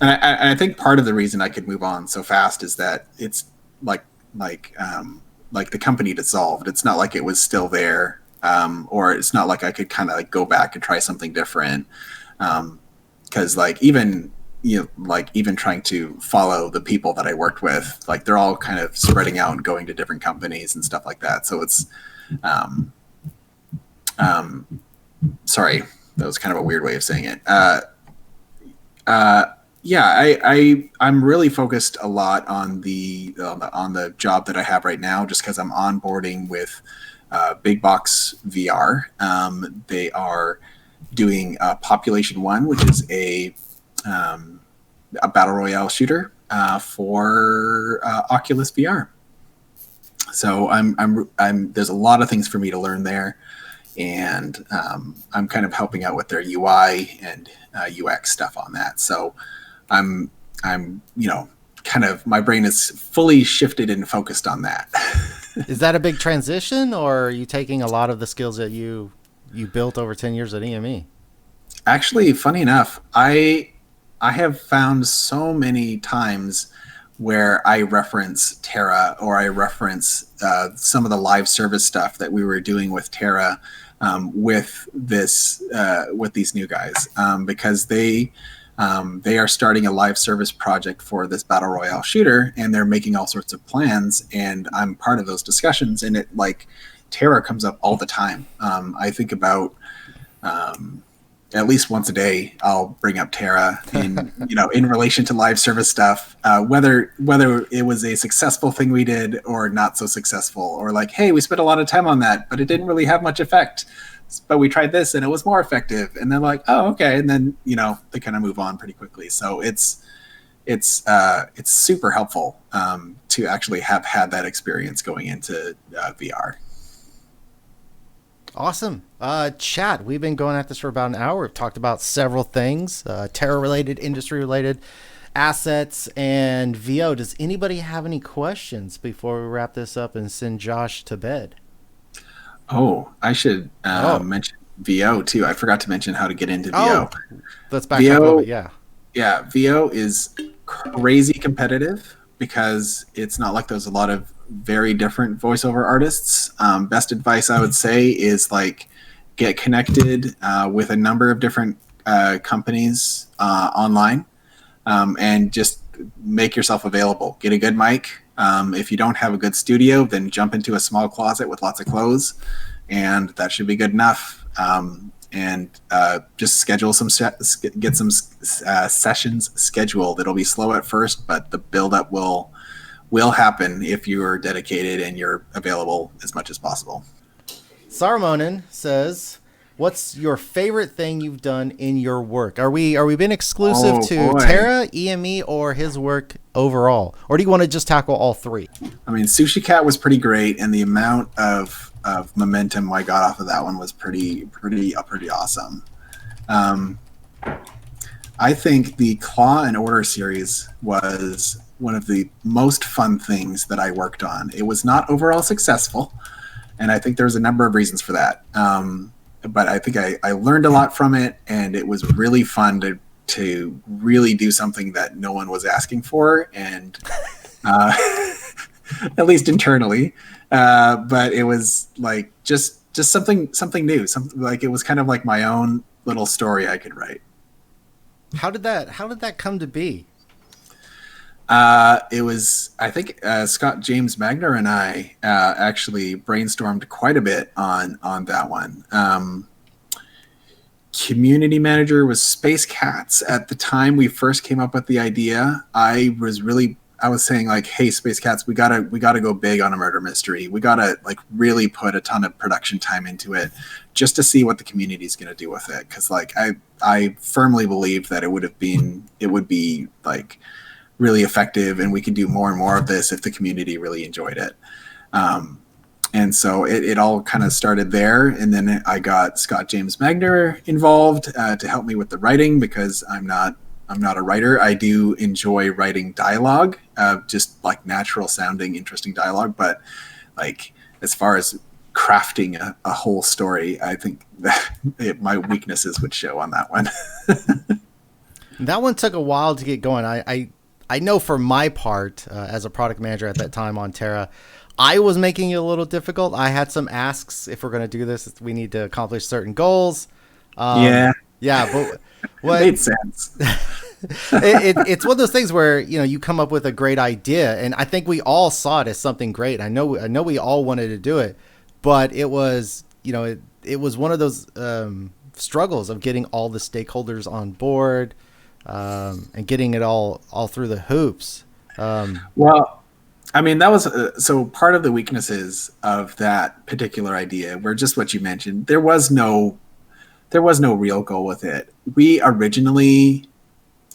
I think part of the reason I could move on so fast is that it's like like the company dissolved. It's not like it was still there, or it's not like I could kind of like go back and try something different. Because like even like even trying to follow the people that I worked with, like they're all kind of spreading out and going to different companies and stuff like that. So it's sorry, that was kind of a weird way of saying it. Yeah, I'm really focused a lot on the job that I have right now, just because I'm onboarding with Big Box VR. They are doing Population One, which is a battle royale shooter for Oculus VR. So I'm there's a lot of things for me to learn there, and I'm kind of helping out with their UI and UX stuff on that. So I'm kind of my brain is fully shifted and focused on that. Is that a big transition, or are you taking a lot of the skills that you built over 10 years at EME? Actually, funny enough, I have found so many times where I reference Terra, or I reference some of the live service stuff that we were doing with Terra with these new guys, because they are starting a live service project for this battle royale shooter, and they're making all sorts of plans, and I'm part of those discussions, and it like Terra comes up all the time. I think about at least once a day I'll bring up Terra in in relation to live service stuff, whether it was a successful thing we did or not so successful, or like, hey, we spent a lot of time on that but it didn't really have much effect, but we tried this and it was more effective, and then like, oh, okay, and then they kind of move on pretty quickly. So it's super helpful to actually have had that experience going into VR. Awesome. Chat, we've been going at this for about an hour. We've talked about several things, Terra-related, industry-related, assets, and VO. Does anybody have any questions before we wrap this up and send Josh to bed? Oh, I should mention VO too. I forgot to mention how to get into VO. Let's back up a little bit, yeah. Yeah, VO is crazy competitive because it's not like there's a lot of very different voiceover artists. Best advice I would say is like get connected with a number of different companies online, and just make yourself available. Get a good mic. If you don't have a good studio, then jump into a small closet with lots of clothes, and that should be good enough. And just schedule get some sessions scheduled. It'll be slow at first, but the build-up will happen if you are dedicated and you're available as much as possible. Sarmonen says, what's your favorite thing you've done in your work? Are we been exclusive to Terra, EME, or his work overall? Or do you want to just tackle all three? I mean, Sushi Cat was pretty great, and the amount of momentum I got off of that one was pretty awesome. I think the Claw and Order series was one of the most fun things that I worked on. It was not overall successful, and I think there's a number of reasons for that. But I think I learned a lot from it, and it was really fun to really do something that no one was asking for, and at least internally. But it was like just something new. Something like it was kind of like my own little story I could write. How did that come to be? It was, I think, Scott James Magner and I actually brainstormed quite a bit on that one. Community manager was Space Cats. At the time we first came up with the idea, I was saying like, hey, Space Cats, we gotta go big on a murder mystery. We gotta like really put a ton of production time into it just to see what the community is gonna do with it. Because like I firmly believe that it would be like really effective, and we could do more and more of this if the community really enjoyed it. and so it all kind of started there. And then I got Scott James Magner involved to help me with the writing, because I'm not a writer. I do enjoy writing dialogue, just like natural sounding, interesting dialogue. But like as far as crafting a whole story, I think that my weaknesses would show on that one. That one took a while to get going. I know for my part, as a product manager at that time on Terra, I was making it a little difficult. I had some asks. If we're going to do this, we need to accomplish certain goals. Yeah, but what made sense. It's one of those things where, you know, you come up with a great idea, and I think we all saw it as something great. I know we all wanted to do it, but it was, you know, it was one of those struggles of getting all the stakeholders on board, and getting it all through the hoops. Well, I mean, that was so part of the weaknesses of that particular idea were just what you mentioned. There was no real goal with it. We originally,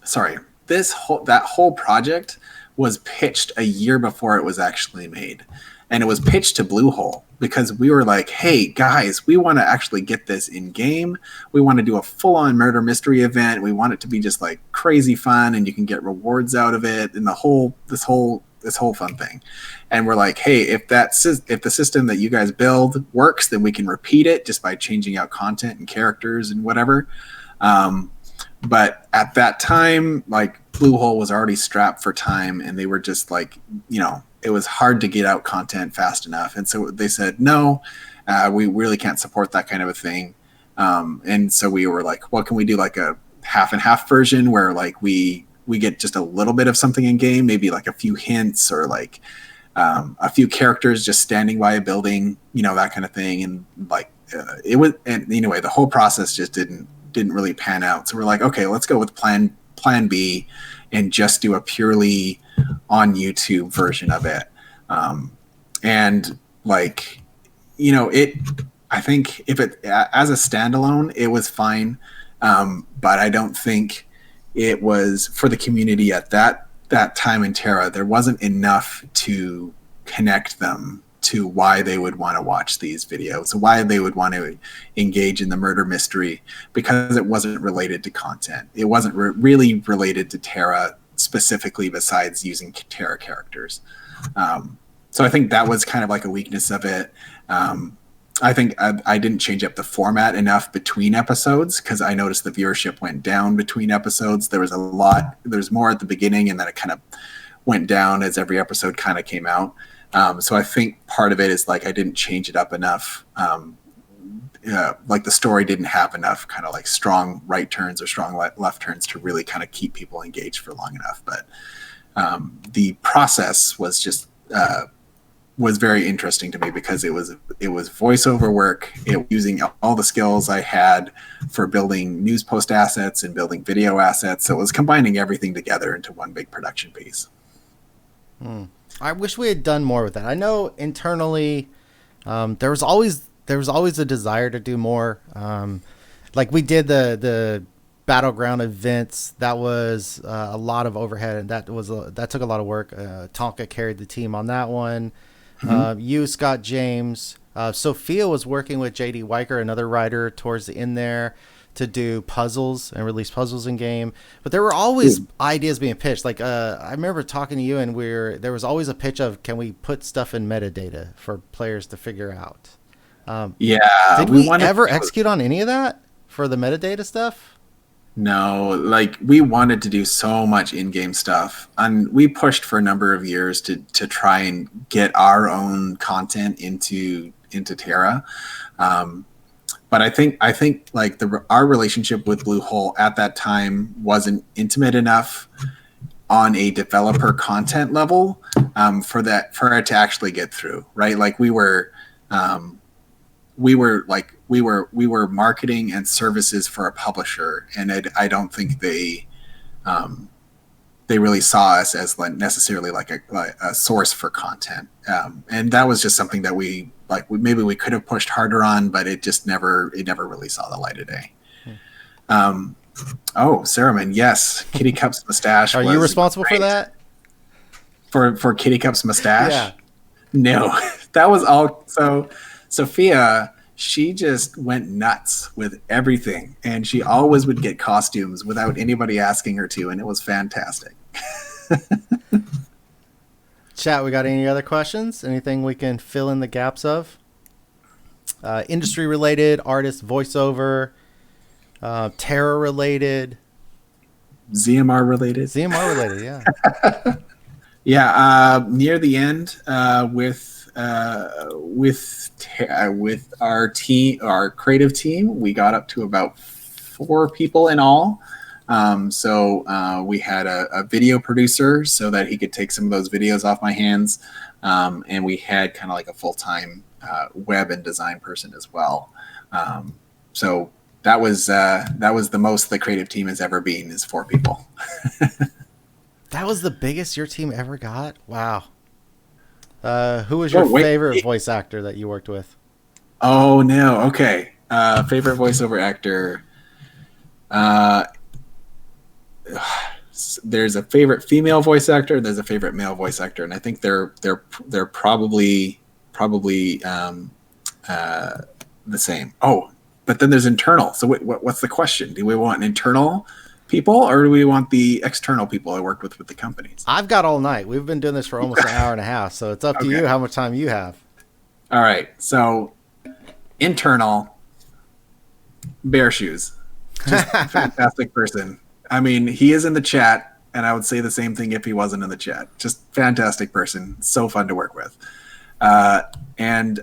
that whole project was pitched a year before it was actually made. And it was pitched to Bluehole because we were like, hey guys, we want to actually get this in game. We want to do a full-on murder mystery event. We want it to be just like crazy fun, and you can get rewards out of it, and this whole fun thing. And we're like, hey, if the system that you guys build works, then we can repeat it just by changing out content and characters and whatever. But at that time, like Bluehole was already strapped for time, and they were just like, you know, it was hard to get out content fast enough. And so they said, no, we really can't support that kind of a thing. And so we were like, well, can we do like a half and half version where like we get just a little bit of something in game, maybe like a few hints or like a few characters just standing by a building, you know, that kind of thing. And like it was, and anyway, the whole process just didn't really pan out. So we're like, okay, let's go with plan B and just do a purely on YouTube version of it. And like, you know, I think if it as a standalone, it was fine. But I don't think it was for the community at that time in Terra. There wasn't enough to connect them to why they would want to watch these videos, why they would want to engage in the murder mystery, because it wasn't related to content. It wasn't really related to Terra specifically, besides using Terra characters. So I think that was kind of like a weakness of it. I think I didn't change up the format enough between episodes, because I noticed the viewership went down between episodes. There's more at the beginning, and then it kind of went down as every episode kind of came out. So I think part of it is like I didn't change it up enough. Like the story didn't have enough kind of like strong right turns or strong left turns to really kind of keep people engaged for long enough. But the process was just was very interesting to me, because it was voiceover work, using all the skills I had for building news post assets and building video assets. So it was combining everything together into one big production piece. I wish we had done more with that. I know internally, there was always a desire to do more. Like we did the battleground events. That was a lot of overhead, and that took a lot of work. Tonka carried the team on that one. You, Scott James, Sophia was working with JD Weicker, another writer, towards the end there, to do puzzles and release puzzles in game. But there were always ideas being pitched. Like I remember talking to you, and there was always a pitch of, can we put stuff in metadata for players to figure out? Did we ever execute on any of that for the metadata stuff? No, like we wanted to do so much in-game stuff, and we pushed for a number of years to try and get our own content into Terra. But I think like our relationship with Bluehole at that time wasn't intimate enough on a developer content level for it to actually get through, right? Like we were marketing and services for a publisher, and I don't think they really saw us as like necessarily like a source for content. And that was just something that we maybe we could have pushed harder on, but it never really saw the light of day. Saraman, yes, Kitty Cup's mustache. Are you responsible for that? For Kitty Cup's mustache? Yeah. No, That was all. So Sophia, she just went nuts with everything, and she always would get costumes without anybody asking her to, and it was fantastic. Chat, we got any other questions? Anything we can fill in the gaps of? Industry related, artist, voiceover, terror related, ZMR related. ZMR related, yeah. Yeah, near the end, with our team, our creative team, we got up to about 4 people in all. So we had a video producer so that he could take some of those videos off my hands, and we had kind of like a full-time web and design person as well. So that was the most the creative team has ever been, is 4 people. That was the biggest your team ever got? Wow. Who was your favorite voice actor that you worked with? Oh, no. Okay. Favorite voiceover actor. There's a favorite female voice actor. There's a favorite male voice actor. And I think they're probably the same. Oh, but then there's internal. So what's the question? Do we want internal people, or do we want the external people I worked with the companies? I've got all night. We've been doing this for almost an hour and a half, so it's up to you how much time you have. All right. So internal, Bear Shoes. Just a fantastic person. I mean, he is in the chat, and I would say the same thing if he wasn't in the chat. Just fantastic person. So fun to work with. And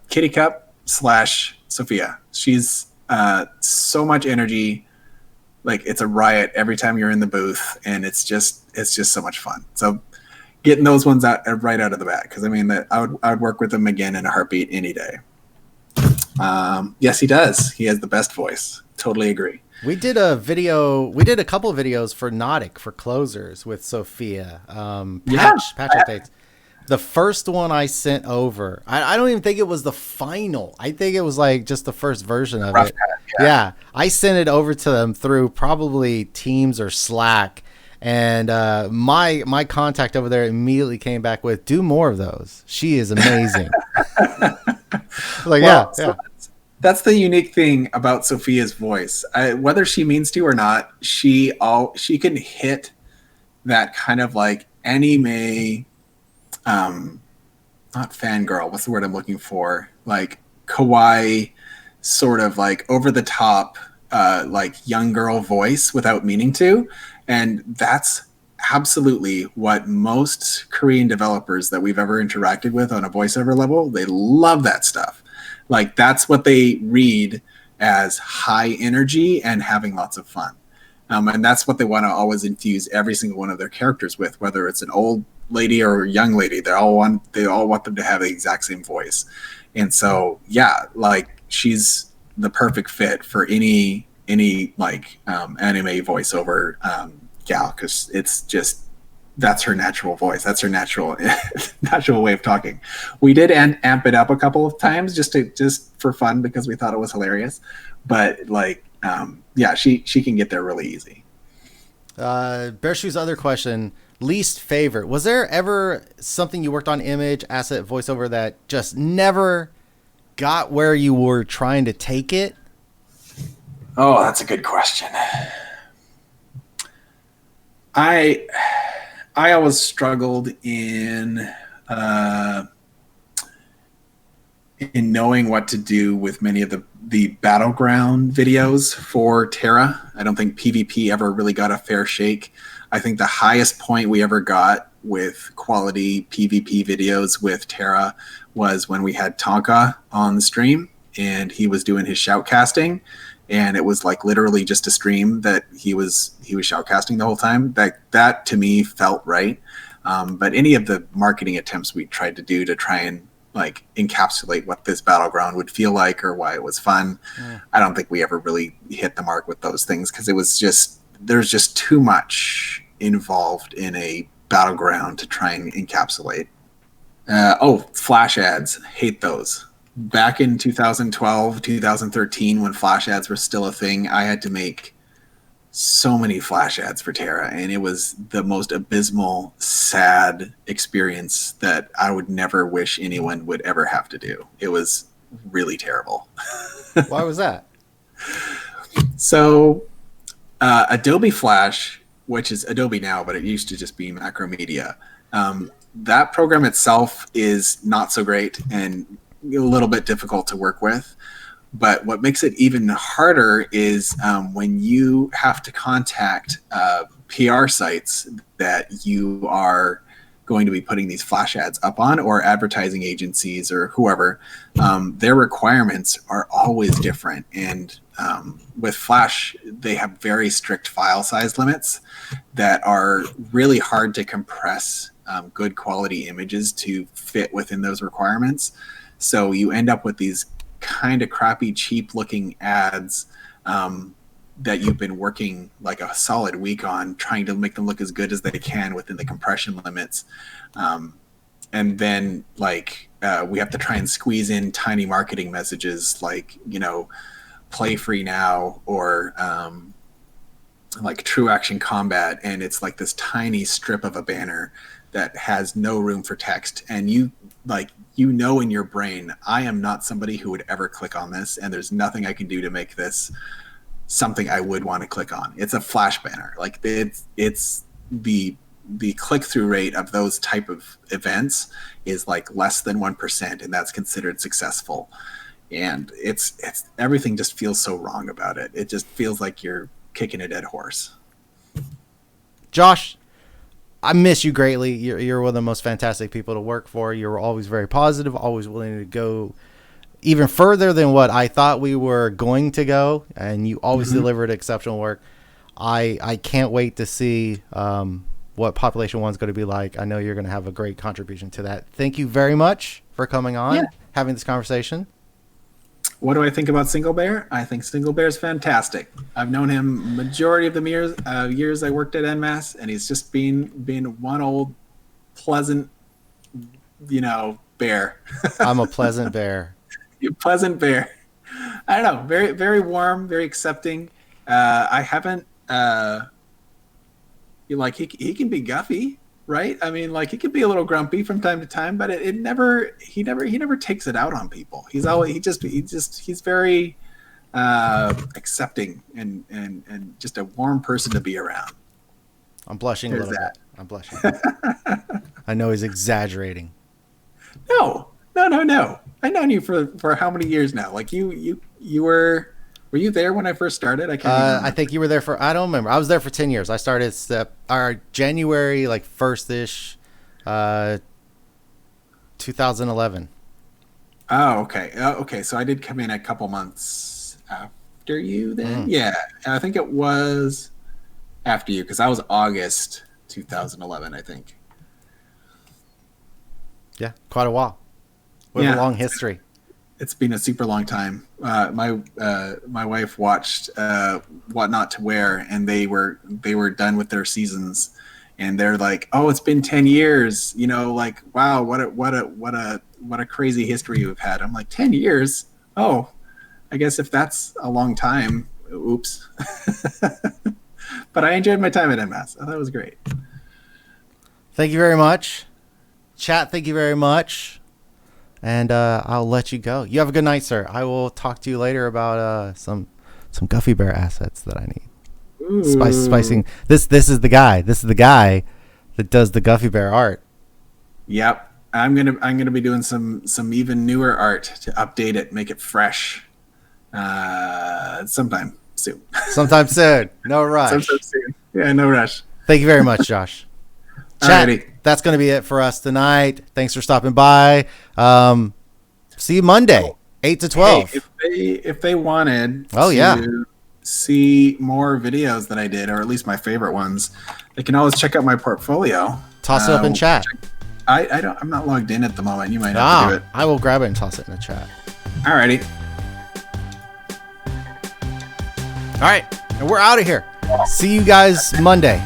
Kitty Cup / Sophia. She's so much energy. Like, it's a riot every time you're in the booth, and it's just so much fun. So getting those ones out right out of the bat, because I mean, I would work with him again in a heartbeat any day. Yes, he does. He has the best voice. Totally agree. We did a couple of videos for Nautic for closers with Sophia. Patch updates. The first one I sent over, I don't even think it was the final. I think it was like just the first version of it. Yeah. I sent it over to them through probably Teams or Slack. And my contact over there immediately came back with, do more of those. She is amazing. That's the unique thing about Sophia's voice. Whether she means to or not, she can hit that kind of like anime, not fangirl. What's the word I'm looking for? Like kawaii, sort of like over the top, like young girl voice without meaning to. And that's absolutely what most Korean developers that we've ever interacted with on a voiceover level, they love that stuff. Like, that's what they read as high energy and having lots of fun. And that's what they want to always infuse every single one of their characters with, whether it's an old lady or a young lady. They all want them to have the exact same voice. And so, yeah, like, she's the perfect fit for any like anime voiceover gal, because it's just, that's her natural voice. That's her natural way of talking. We did amp it up a couple of times just for fun, because we thought it was hilarious. But like, yeah, she can get there really easy. Bear Shoe's other question, least favorite. Was there ever something you worked on, image, asset, voiceover, that just never got where you were trying to take it? Oh, that's a good question. I always struggled in knowing what to do with many of the battleground videos for Terra. I don't think PvP ever really got a fair shake. I think the highest point we ever got with quality PvP videos with Terra was when we had Tonka on the stream, and he was doing his shoutcasting. And it was like literally just a stream that he was shoutcasting the whole time. That to me felt right. But any of the marketing attempts we tried to do to try and like encapsulate what this battleground would feel like or why it was fun, I don't think we ever really hit the mark with those things, because there's just too much involved in a battleground to try and encapsulate. Flash ads, hate those. Back in 2012, 2013, when flash ads were still a thing, I had to make so many Flash ads for Terra, and it was the most abysmal, sad experience that I would never wish anyone would ever have to do. It was really terrible. Why was that? So Adobe Flash, which is Adobe now, but it used to just be Macromedia, that program itself is not so great and a little bit difficult to work with. But what makes it even harder is when you have to contact PR sites that you are going to be putting these Flash ads up on, or advertising agencies or whoever, their requirements are always different. And with Flash, they have very strict file size limits that are really hard to compress good quality images to fit within those requirements. So you end up with these kind of crappy, cheap looking ads that you've been working like a solid week on, trying to make them look as good as they can within the compression limits. And then like we have to try and squeeze in tiny marketing messages like, you know, play free now, or like True Action Combat. And it's like this tiny strip of a banner that has no room for text. And you know in your brain, I am not somebody who would ever click on this, and there's nothing I can do to make this something I would want to click on. It's a Flash banner. Like it's the click-through rate of those type of events is like less than 1%, and that's considered successful. And it's everything just feels so wrong about it. It just feels like you're kicking a dead horse. Josh, I miss you greatly. You're one of the most fantastic people to work for. You're always very positive, always willing to go even further than what I thought we were going to go, and you always delivered exceptional work. I can't wait to see what Population 1 is going to be like. I know you're going to have a great contribution to that. Thank you very much for coming on, having this conversation. What do I think about Single Bear? I think Single Bear is fantastic. I've known him majority of the years I worked at En Masse, and he's just been one old pleasant, bear. I'm a pleasant bear. You pleasant bear. I don't know. Very, very warm, very accepting. I haven't. He can be guffy, right? I mean, like he can be a little grumpy from time to time, but he never takes it out on people. He's very accepting and just a warm person to be around. I'm blushing a little bit. I'm blushing. I know he's exaggerating. No. I've known you for how many years now? Like you were you there when I first started? I can't remember. I think you were there I don't remember. I was there for 10 years. I started January 1st-ish, 2011. Oh, okay. Okay. So I did come in a couple months after you then. Yeah. I think it was after you, because I was August 2011, I think. Yeah. Quite a while. We have a long history. It's been a super long time. My wife watched What Not to Wear, and they were done with their seasons, and they're like, "Oh, it's been 10 years." Like, wow, what a crazy history you've had. I'm like, 10 years? Oh, I guess if that's a long time, oops. But I enjoyed my time at En Masse. I thought it was great. Thank you very much. Chat, thank you very much. And I'll let you go. You have a good night, sir. I will talk to you later about some Guffy Bear assets that I need. Spicing. This is the guy. This is the guy that does the Guffy Bear art. Yep. I'm gonna be doing some even newer art to update it, make it fresh. Sometime soon. Sometime soon. No rush. Sometime soon. Yeah, no rush. Thank you very much, Josh. Chat, Alrighty. that's going to be it for us tonight. Thanks for stopping by. See you Monday, 8 to 12. Hey, if they wanted to see more videos that I did, or at least my favorite ones, they can always check out my portfolio. Toss it up in chat. I'm not logged in at the moment. You might have to do it. I will grab it and toss it in the chat. Alrighty. All right. And we're out of here. See you guys Monday.